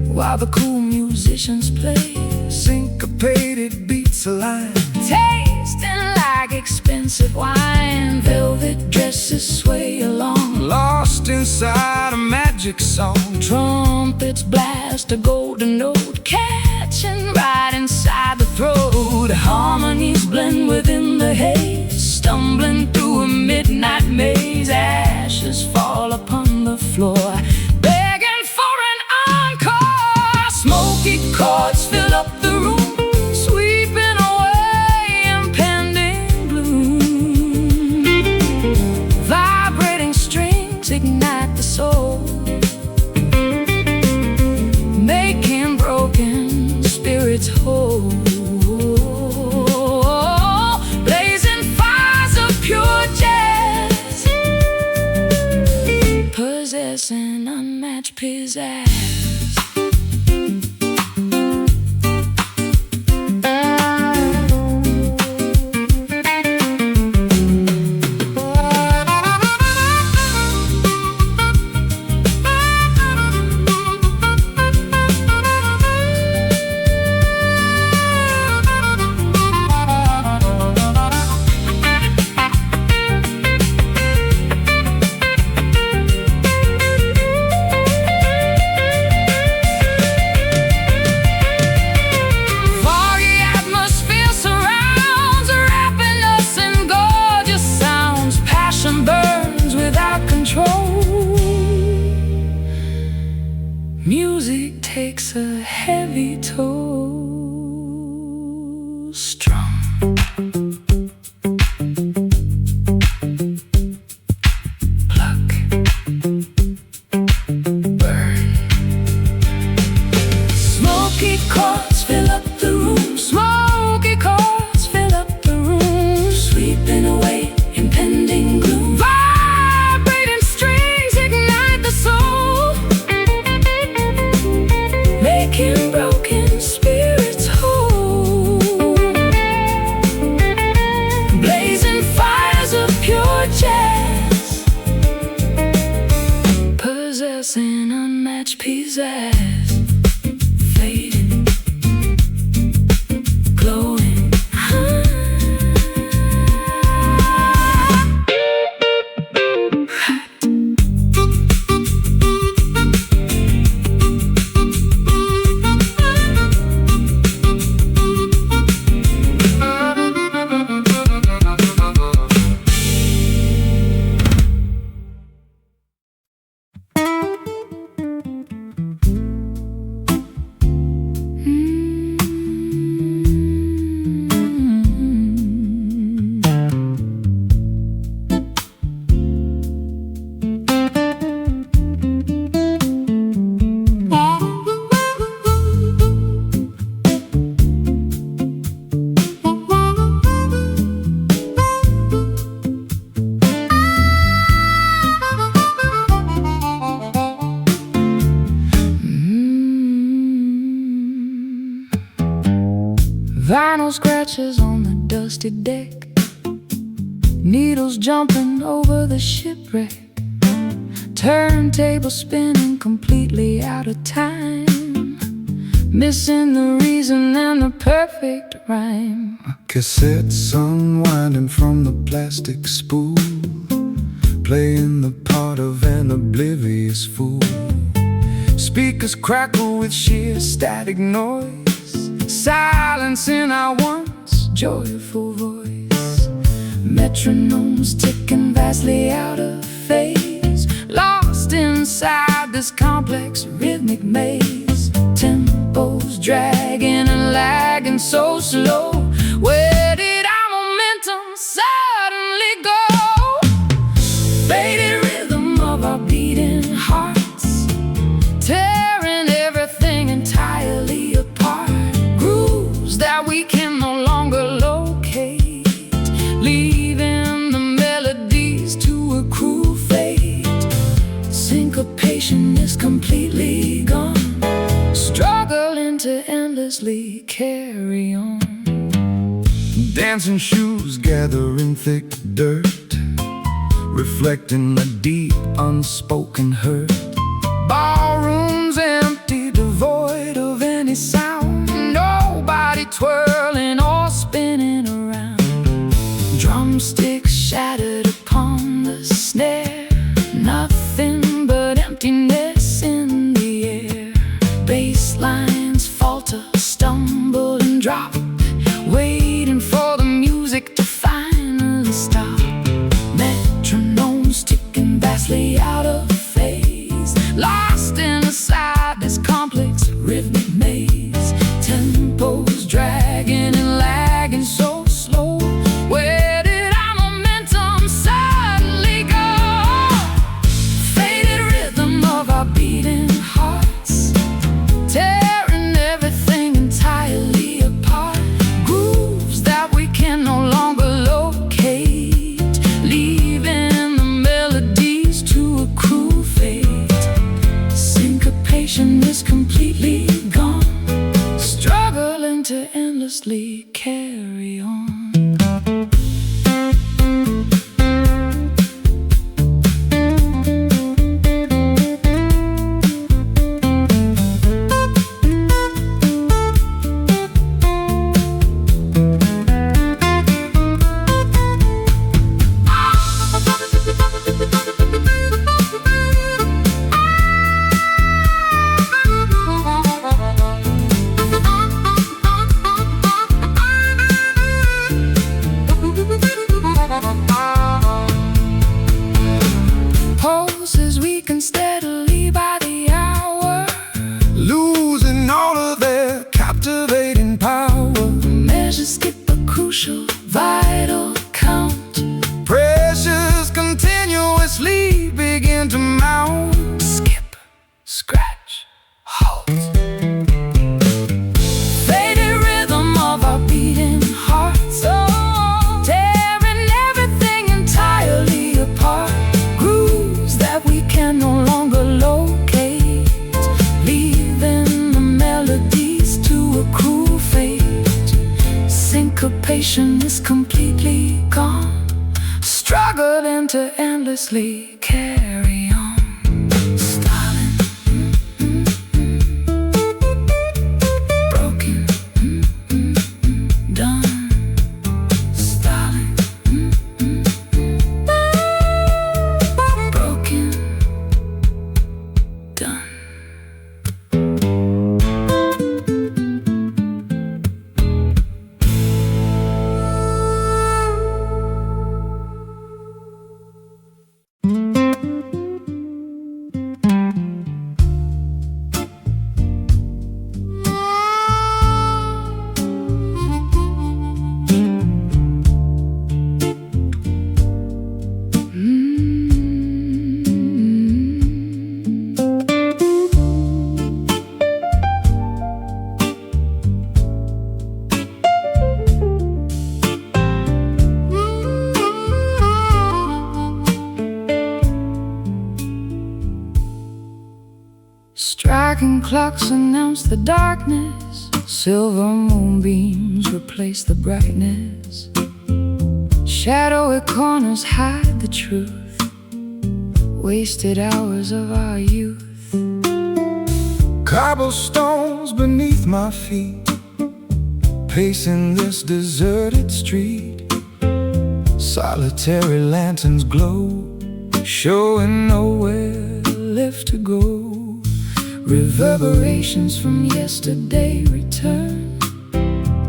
While the cool musicians play, syncopated beats align. tasting like expensive wine. Velvet dresses sway along, Lost inside a magic song. trumpets blast a golden note, catching right inside the throat. Harmonies blend within the haze, stumbling through a midnight maze. Ashes fall upon the floor, begging for an encore. Smoky chords fill up the room, sweeping away impending gloom. Vibrating strings ignite the soul, making broken spirits whole. Blazing fires of pure jazz, possessing unmatched pizzazz. Music takes a heavy toll, strum, pluck, burn. Smoky chords fill up the room, smoky chords fill up the room, sweeping away impending gloom. Vibrating strings ignite the soul, making broken spirits whole. Blazing fires of pure jazz, possessing unmatched pizzazz. Fading, glowing, vinyl scratches on the dusty deck, needles jumping over the shipwreck. Turntable spinning completely out of time, missing the reason and the perfect rhyme. Cassettes unwinding from the plastic spool, playing the part of an oblivious fool. Speakers crackle with sheer static noise, silencing our once joyful voice. Metronomes ticking vastly out of phase, lost inside this complex rhythmic maze. Tempos dragging and lagging so slow. Where did our momentum suddenly go? Faded rhythm of our beating hearts, tearing everything entirely apart. Grooves that we can no longer locate, leaving the melodies to a cruel fate. Syncopation is completely gone, struggling to endlessly carry on. Dancing shoes gather in thick dirt, reflecting the deep unspoken hurt. Ballrooms empty, devoid of any sound, nobody twirling or spinning around. Drumsticks shattered upon the snare, nothing but emptiness in the air. Bass lines falter, stumble and drop, waiting for the music to finally stop. Metronomes ticking vastly out of phase, lost inside this complex rhythmic maze. Tempos dragging and lagging so slow. Where did our momentum suddenly go? Faded rhythm of our beating hearts, tearing everything entirely apart. Grooves that we can no longer locate, leaving the melodies to a cruel fate. Syncopation is completely gone, struggling to endlessly carry on. Pulses weaken steadily by the hour, losing all of their captivating power. Measures skip a crucial, vital count. Pressures continuously begin to mount. Skip, scratch, halt. Faded rhythm of our beating hearts, tearing everything entirely apart. Grooves that we can no longer locate, leaving the melodies to a cruel fate. Syncopation is completely gone, struggling to endlessly carry on. Stalling, broken, done. Stalling, broken, done. Striking clocks announce the darkness, silver moonbeams replace the brightness. Shadowy corners hide the truth, wasted hours of our youth. Cobblestones beneath my feet, pacing this deserted street. Solitary lanterns glow, showing nowhere left to go. Reverberations from yesterday return,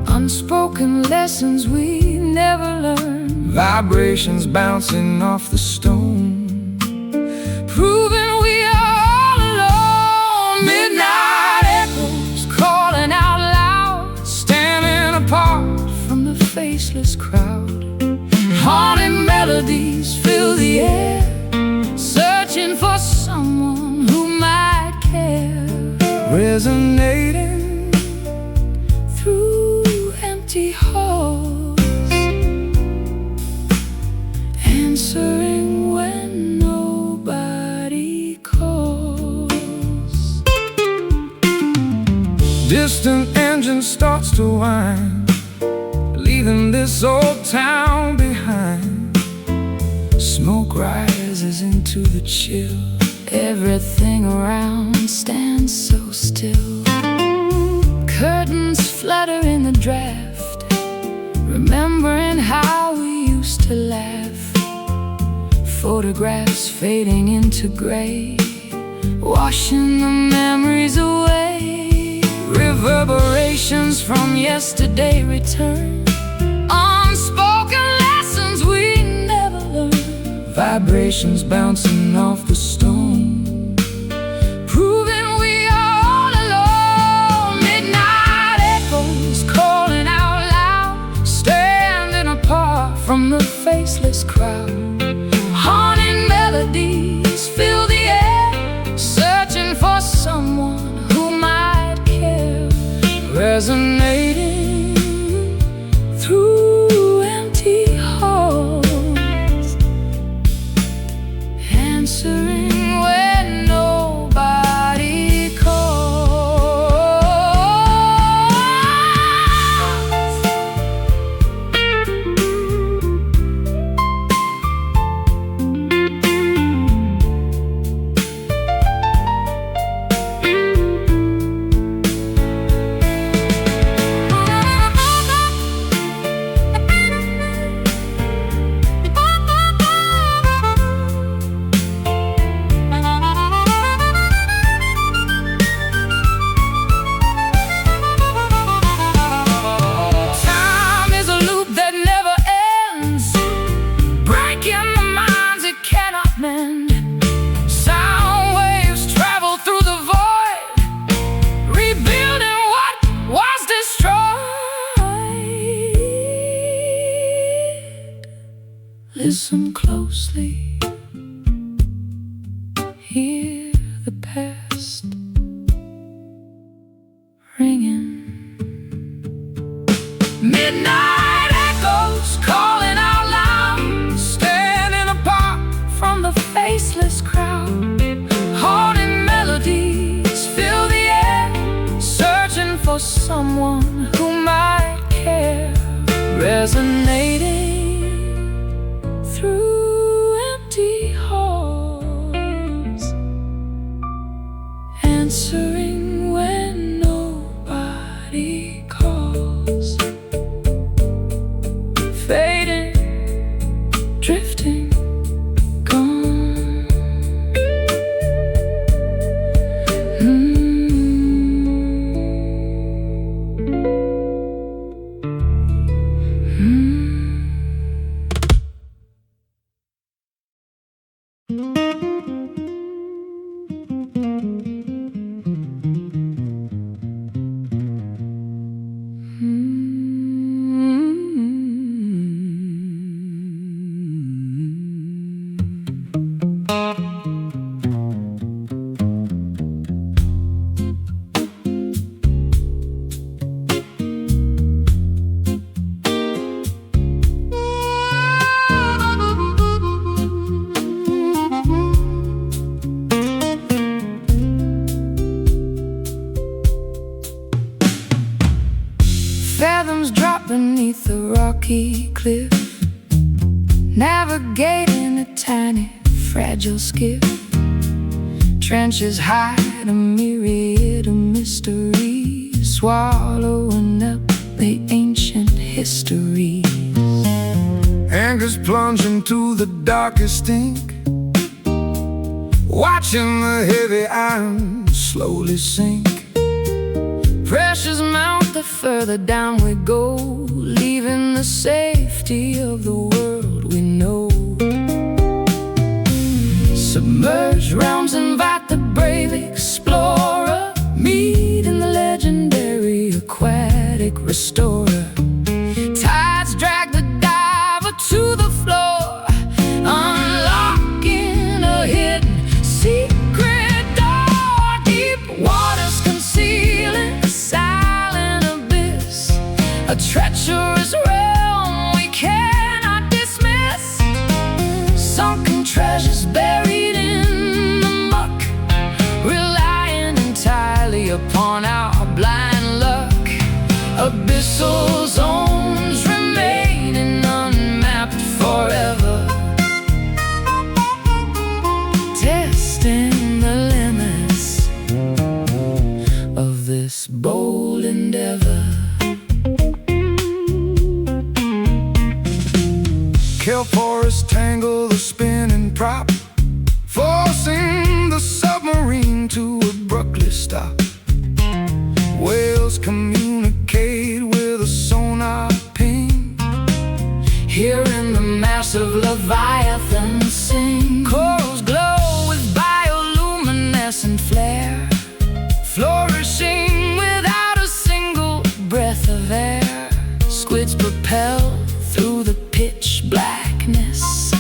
unspoken lessons we never learned. Vibrations bouncing off the stone, proving we are all alone. Midnight echoes calling out loud, standing apart from the faceless crowd. Haunting melodies fill the air, searching for someone who might care. resonating through empty halls, answering when nobody calls. Distant engine starts to whine, leaving this old town behind. Smoke rises into the chill, everything around stands so still. Curtains flutter in the draft, remembering how we used to laugh. Photographs fading into gray, washing the memories away. Reverberations from yesterday return, unspoken lessons we never learned. Vibrations bouncing off the stone, proving we are all alone. Midnight echoes calling out loud, standing apart from the faceless crowd. Haunting melodies fill the air, searching for someone who might care. resonating through empty halls, answering when nobody calls. Sound waves travel through the void, rebuilding what was destroyed. Listen closely, hear the past ringing. Midnight echoes calling out loud, standing apart from the faceless crowd. Haunting melodies fill the air, searching for someone who might care. resonating Through empty halls, answering when nobody calls. Fading, drifting, gone. Fathoms drop beneath the rocky cliff, navigating a tiny fragile skiff. Trenches hide a myriad of mysteries, swallowing up the ancient histories. Anchors plunge into the darkest ink, watching the heavy iron slowly sink. Pressures mount the further down we go, leaving the safety of the world we know. Submerged realms invite the brave explorer, meeting the legendary aquatic restorer. Tides drag the diver to the floor, unlocking a hidden secret door. Deep waters concealing a silent abyss, a treacherous realm we cannot dismiss. Sunken treasures buried in the muck, relying entirely upon our blind luck. Abyssal zones remaining unmapped forever, testing the limits of this bold endeavor. Kelp forests tangle the spinning prop, forcing the submarine to abruptly stop. Whales communicate with a sonar ping, Hearing the massive leviathan sing. Corals glow with bioluminescent flare, flourishing without a single breath of air. Squids propel through the pitch blackness,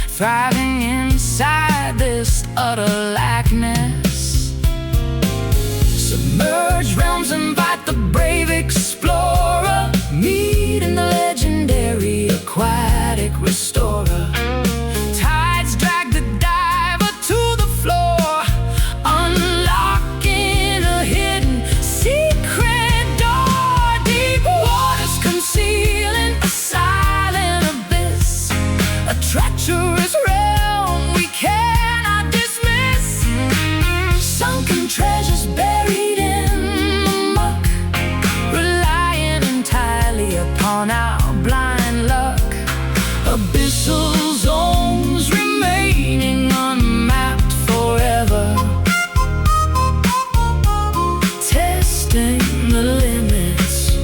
thriving inside this utter lackness. Submerged realms invite the brave explorer, meeting the legendary aquatic restorer. Tides drag the diver to the floor, unlocking a hidden secret door. Deep waters concealing a silent abyss, a treacherous realm we cannot dismiss. Sunken treasures buried in the muck, relying entirely upon our blind luck. Abyssal zones remaining unmapped forever, testing the limits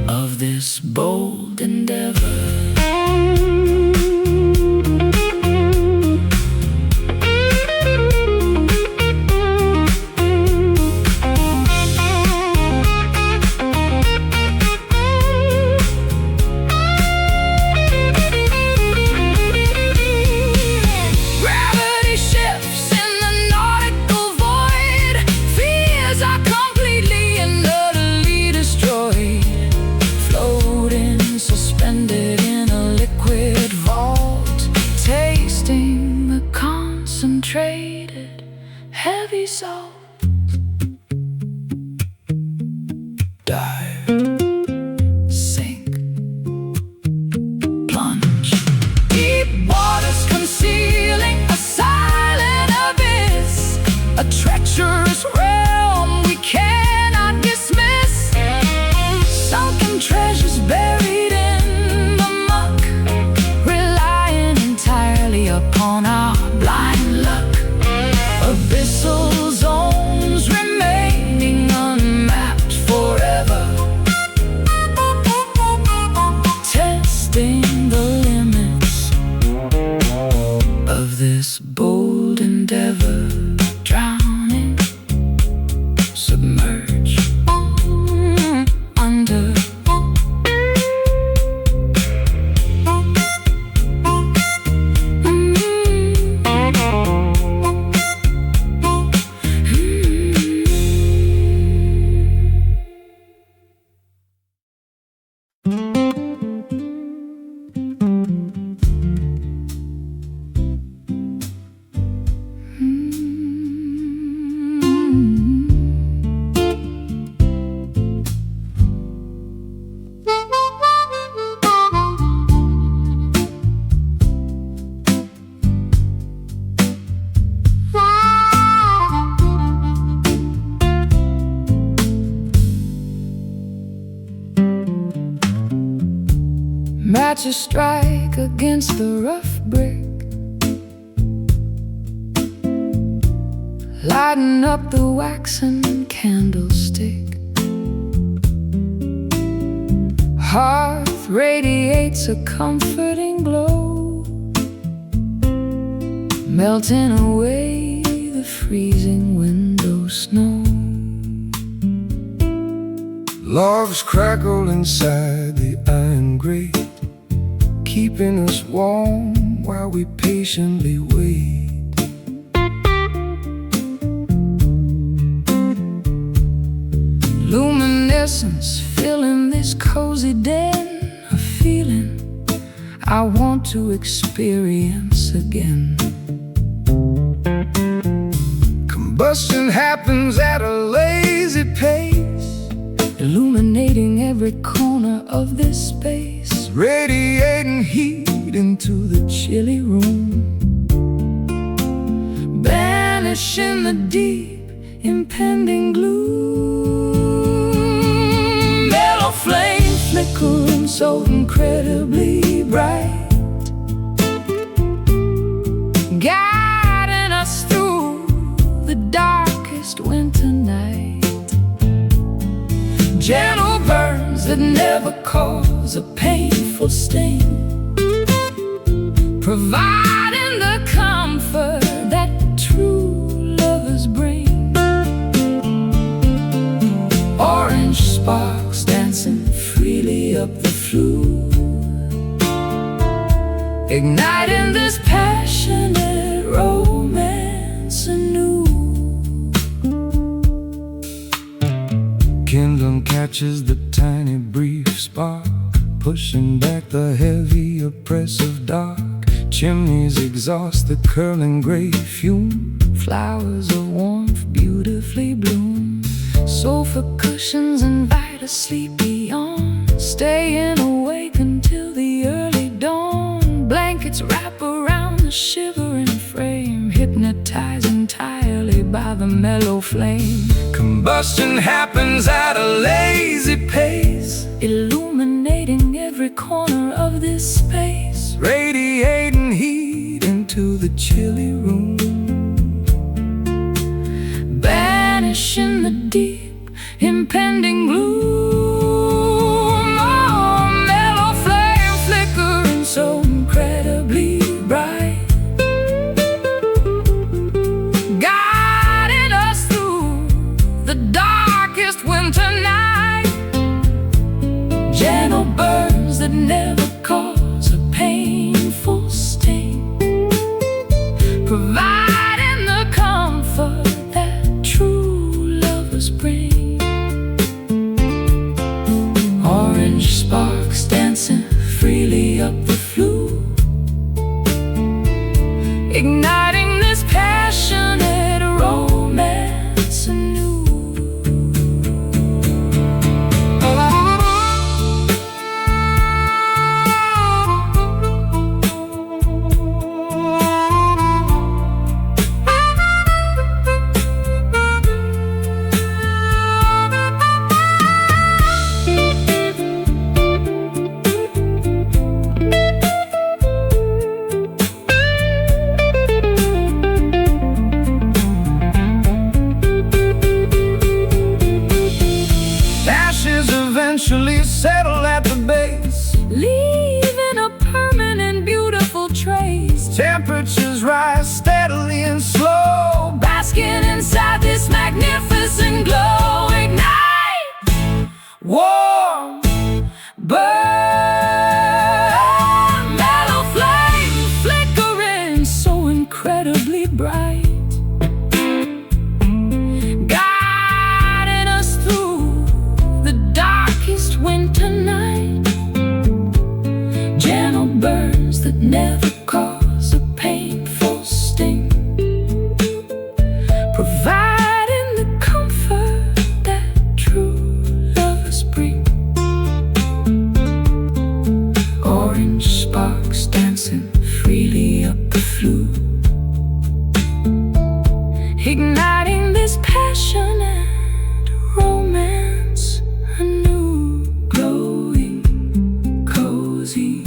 of this bold endeavor. Gravity shifts in the nautical void, fears are completely and utterly destroyed. Floating, suspended in a liquid vault, tasting the concentrated heavy salt. Dive, sink, plunge. Deep waters concealing a silent abyss, a treacherous realm we cannot dismiss. Sunken treasures buried in the muck, relying entirely upon our blind luck. Abyssal zones remaining unmapped forever, testing the limits of this bold endeavor. Drowning, submerged, under. matches strike against the rough brick, lighten up the waxen candlestick. Hearth radiates a comforting glow, melting away the freezing window snow. Logs crackle inside the iron grate, keeping us warm while we patiently wait. Luminescence filling this cozy den, a feeling I want to experience again. Combustion happens at a lazy pace, illuminating every corner of this space, radiating heat into the chilly room, banishing the deep, impending gloom. Mellow flame flickering so incredibly bright, guiding us through the darkest winter night. Gentle burns that never cause a painful sting, providing the comfort that true lovers bring. Orange sparks dancing freely up the flue, igniting this passionate romance anew. Kindling catches the tiny brief spark, pushing back the heavy oppressive dark. Chimneys exhaust the curling gray fume, flowers of warmth beautifully bloom. Sofa cushions invite a sleepy yawn, staying awake until the early dawn. Blankets wrap around the shivering frame, hypnotized entirely by the mellow flame. Combustion happens at a lazy pace, illuminating every corner of this space, radiating heat into the chilly room, banishing the deep, impending gloom. Oh, mellow flame flickering so incredibly bright, guiding us through the darkest winter night. Gentle burns that never cause a painful sting, providing the comfort that true lovers bring. Orange sparks dancing freely up the flue, igniting this passionate romance anew. eventually settle at the base, leaving a permanent beautiful trace. Temperatures rise steadily and slow, basking inside this magnificent glow. Ignite, warm, burn, mellow flame flickering so incredibly bright, guiding us through the darkest winter night. Gentle burns that never cause a painful sting, providing the comfort that true lovers bring. Orange sparks dancing freely up the flue, igniting this passion and romance anew. Glowing, cozy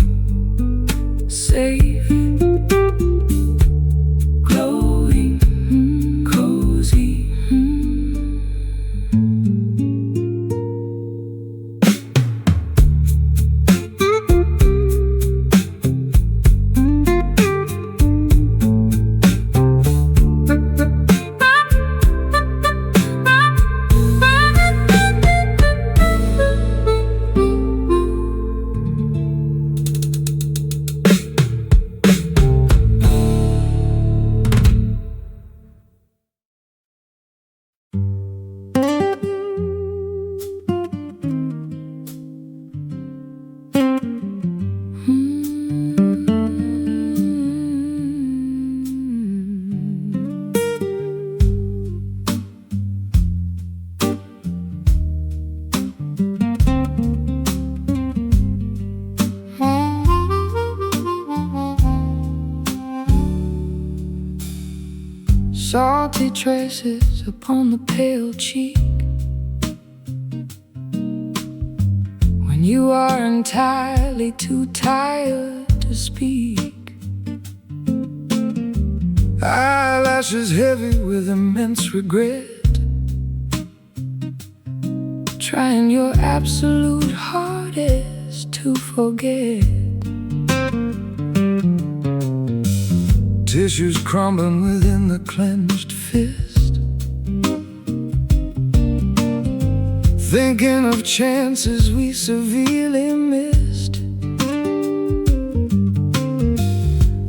salty traces upon the pale cheek. When you are entirely too tired to speak. Eyelashes heavy with immense regret, trying your absolute hardest to forget. Tissues crumbling within the clenched fist, thinking of chances we severely missed.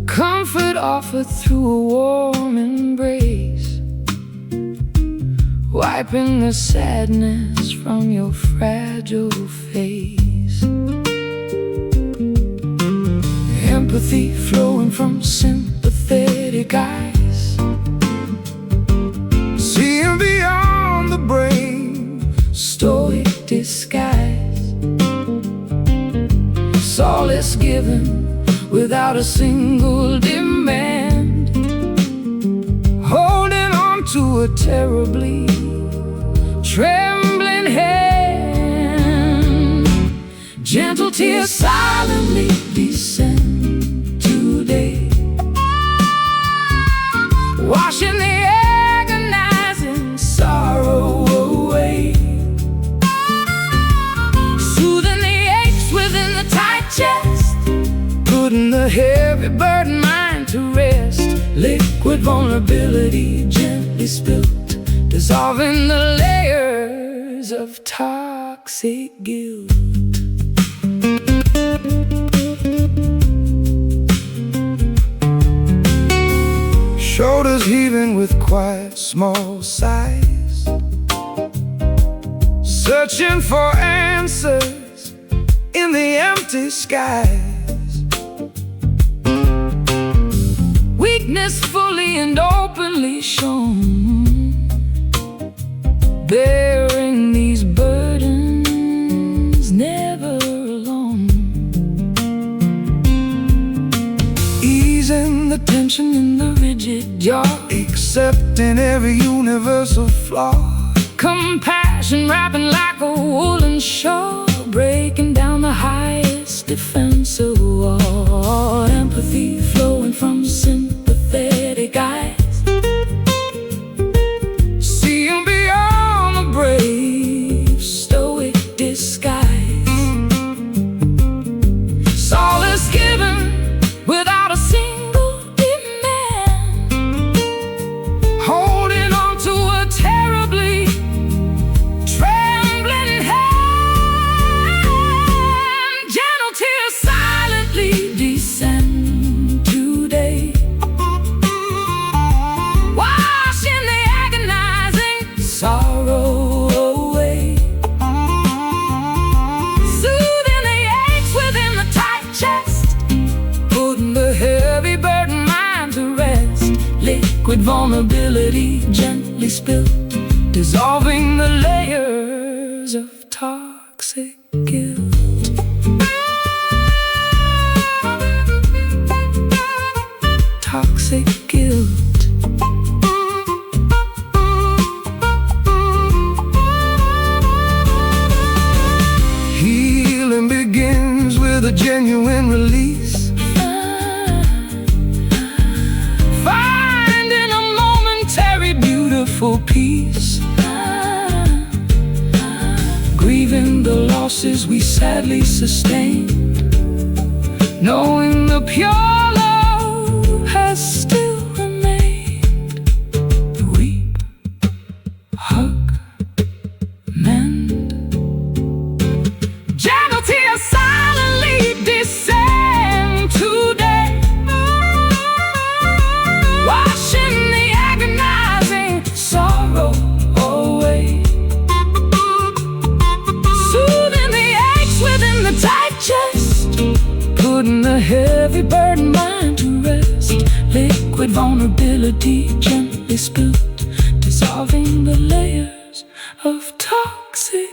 Comfort offered through a warm embrace, wiping the sadness from your fragile face. Empathy flowing from sympathetic eyes, seeing beyond the brave stoic disguise. Solace given without a single demand, holding on to a terribly trembling hand. Gentle tears silently descend today, washing the agonizing sorrow away, soothing the aches within the tight chest, putting the heavy burden mind to rest. Liquid vulnerability gently spilt, dissolving the layers of toxic guilt. Shoulders heaving with quiet small sighs, searching for answers in the empty skies. Weakness fully and openly shown, bearing these burdens never alone. Easing the tension in the rigid jaw, accepting every universal flaw. Compassion wrapping like a woolen shawl, breaking down the highest defensive wall. Empathy flowing from sympathetic eyes, seeing beyond the brave stoic disguise. Solace given without a single demand, holding on to a terribly trembling hand. Gentle tears silently descend today, washing the agonizing sorrow away, soothing the aches within the tight chest, putting the heavy burden mind to rest. Liquid vulnerability gently spilt, dissolving the layers of toxic guilt. Toxic guilt. healing begins with a genuine release, Finding a momentary beautiful peace, grieving the losses we sadly sustained, knowing the pure love has still remained. Weep, hug, mend. Gentle tears silently descend today, washing the agonizing sorrow away, soothing the aches within the tight chest, putting the heavy burden mind to rest. Liquid vulnerability gently spilt, dissolving the layers of toxic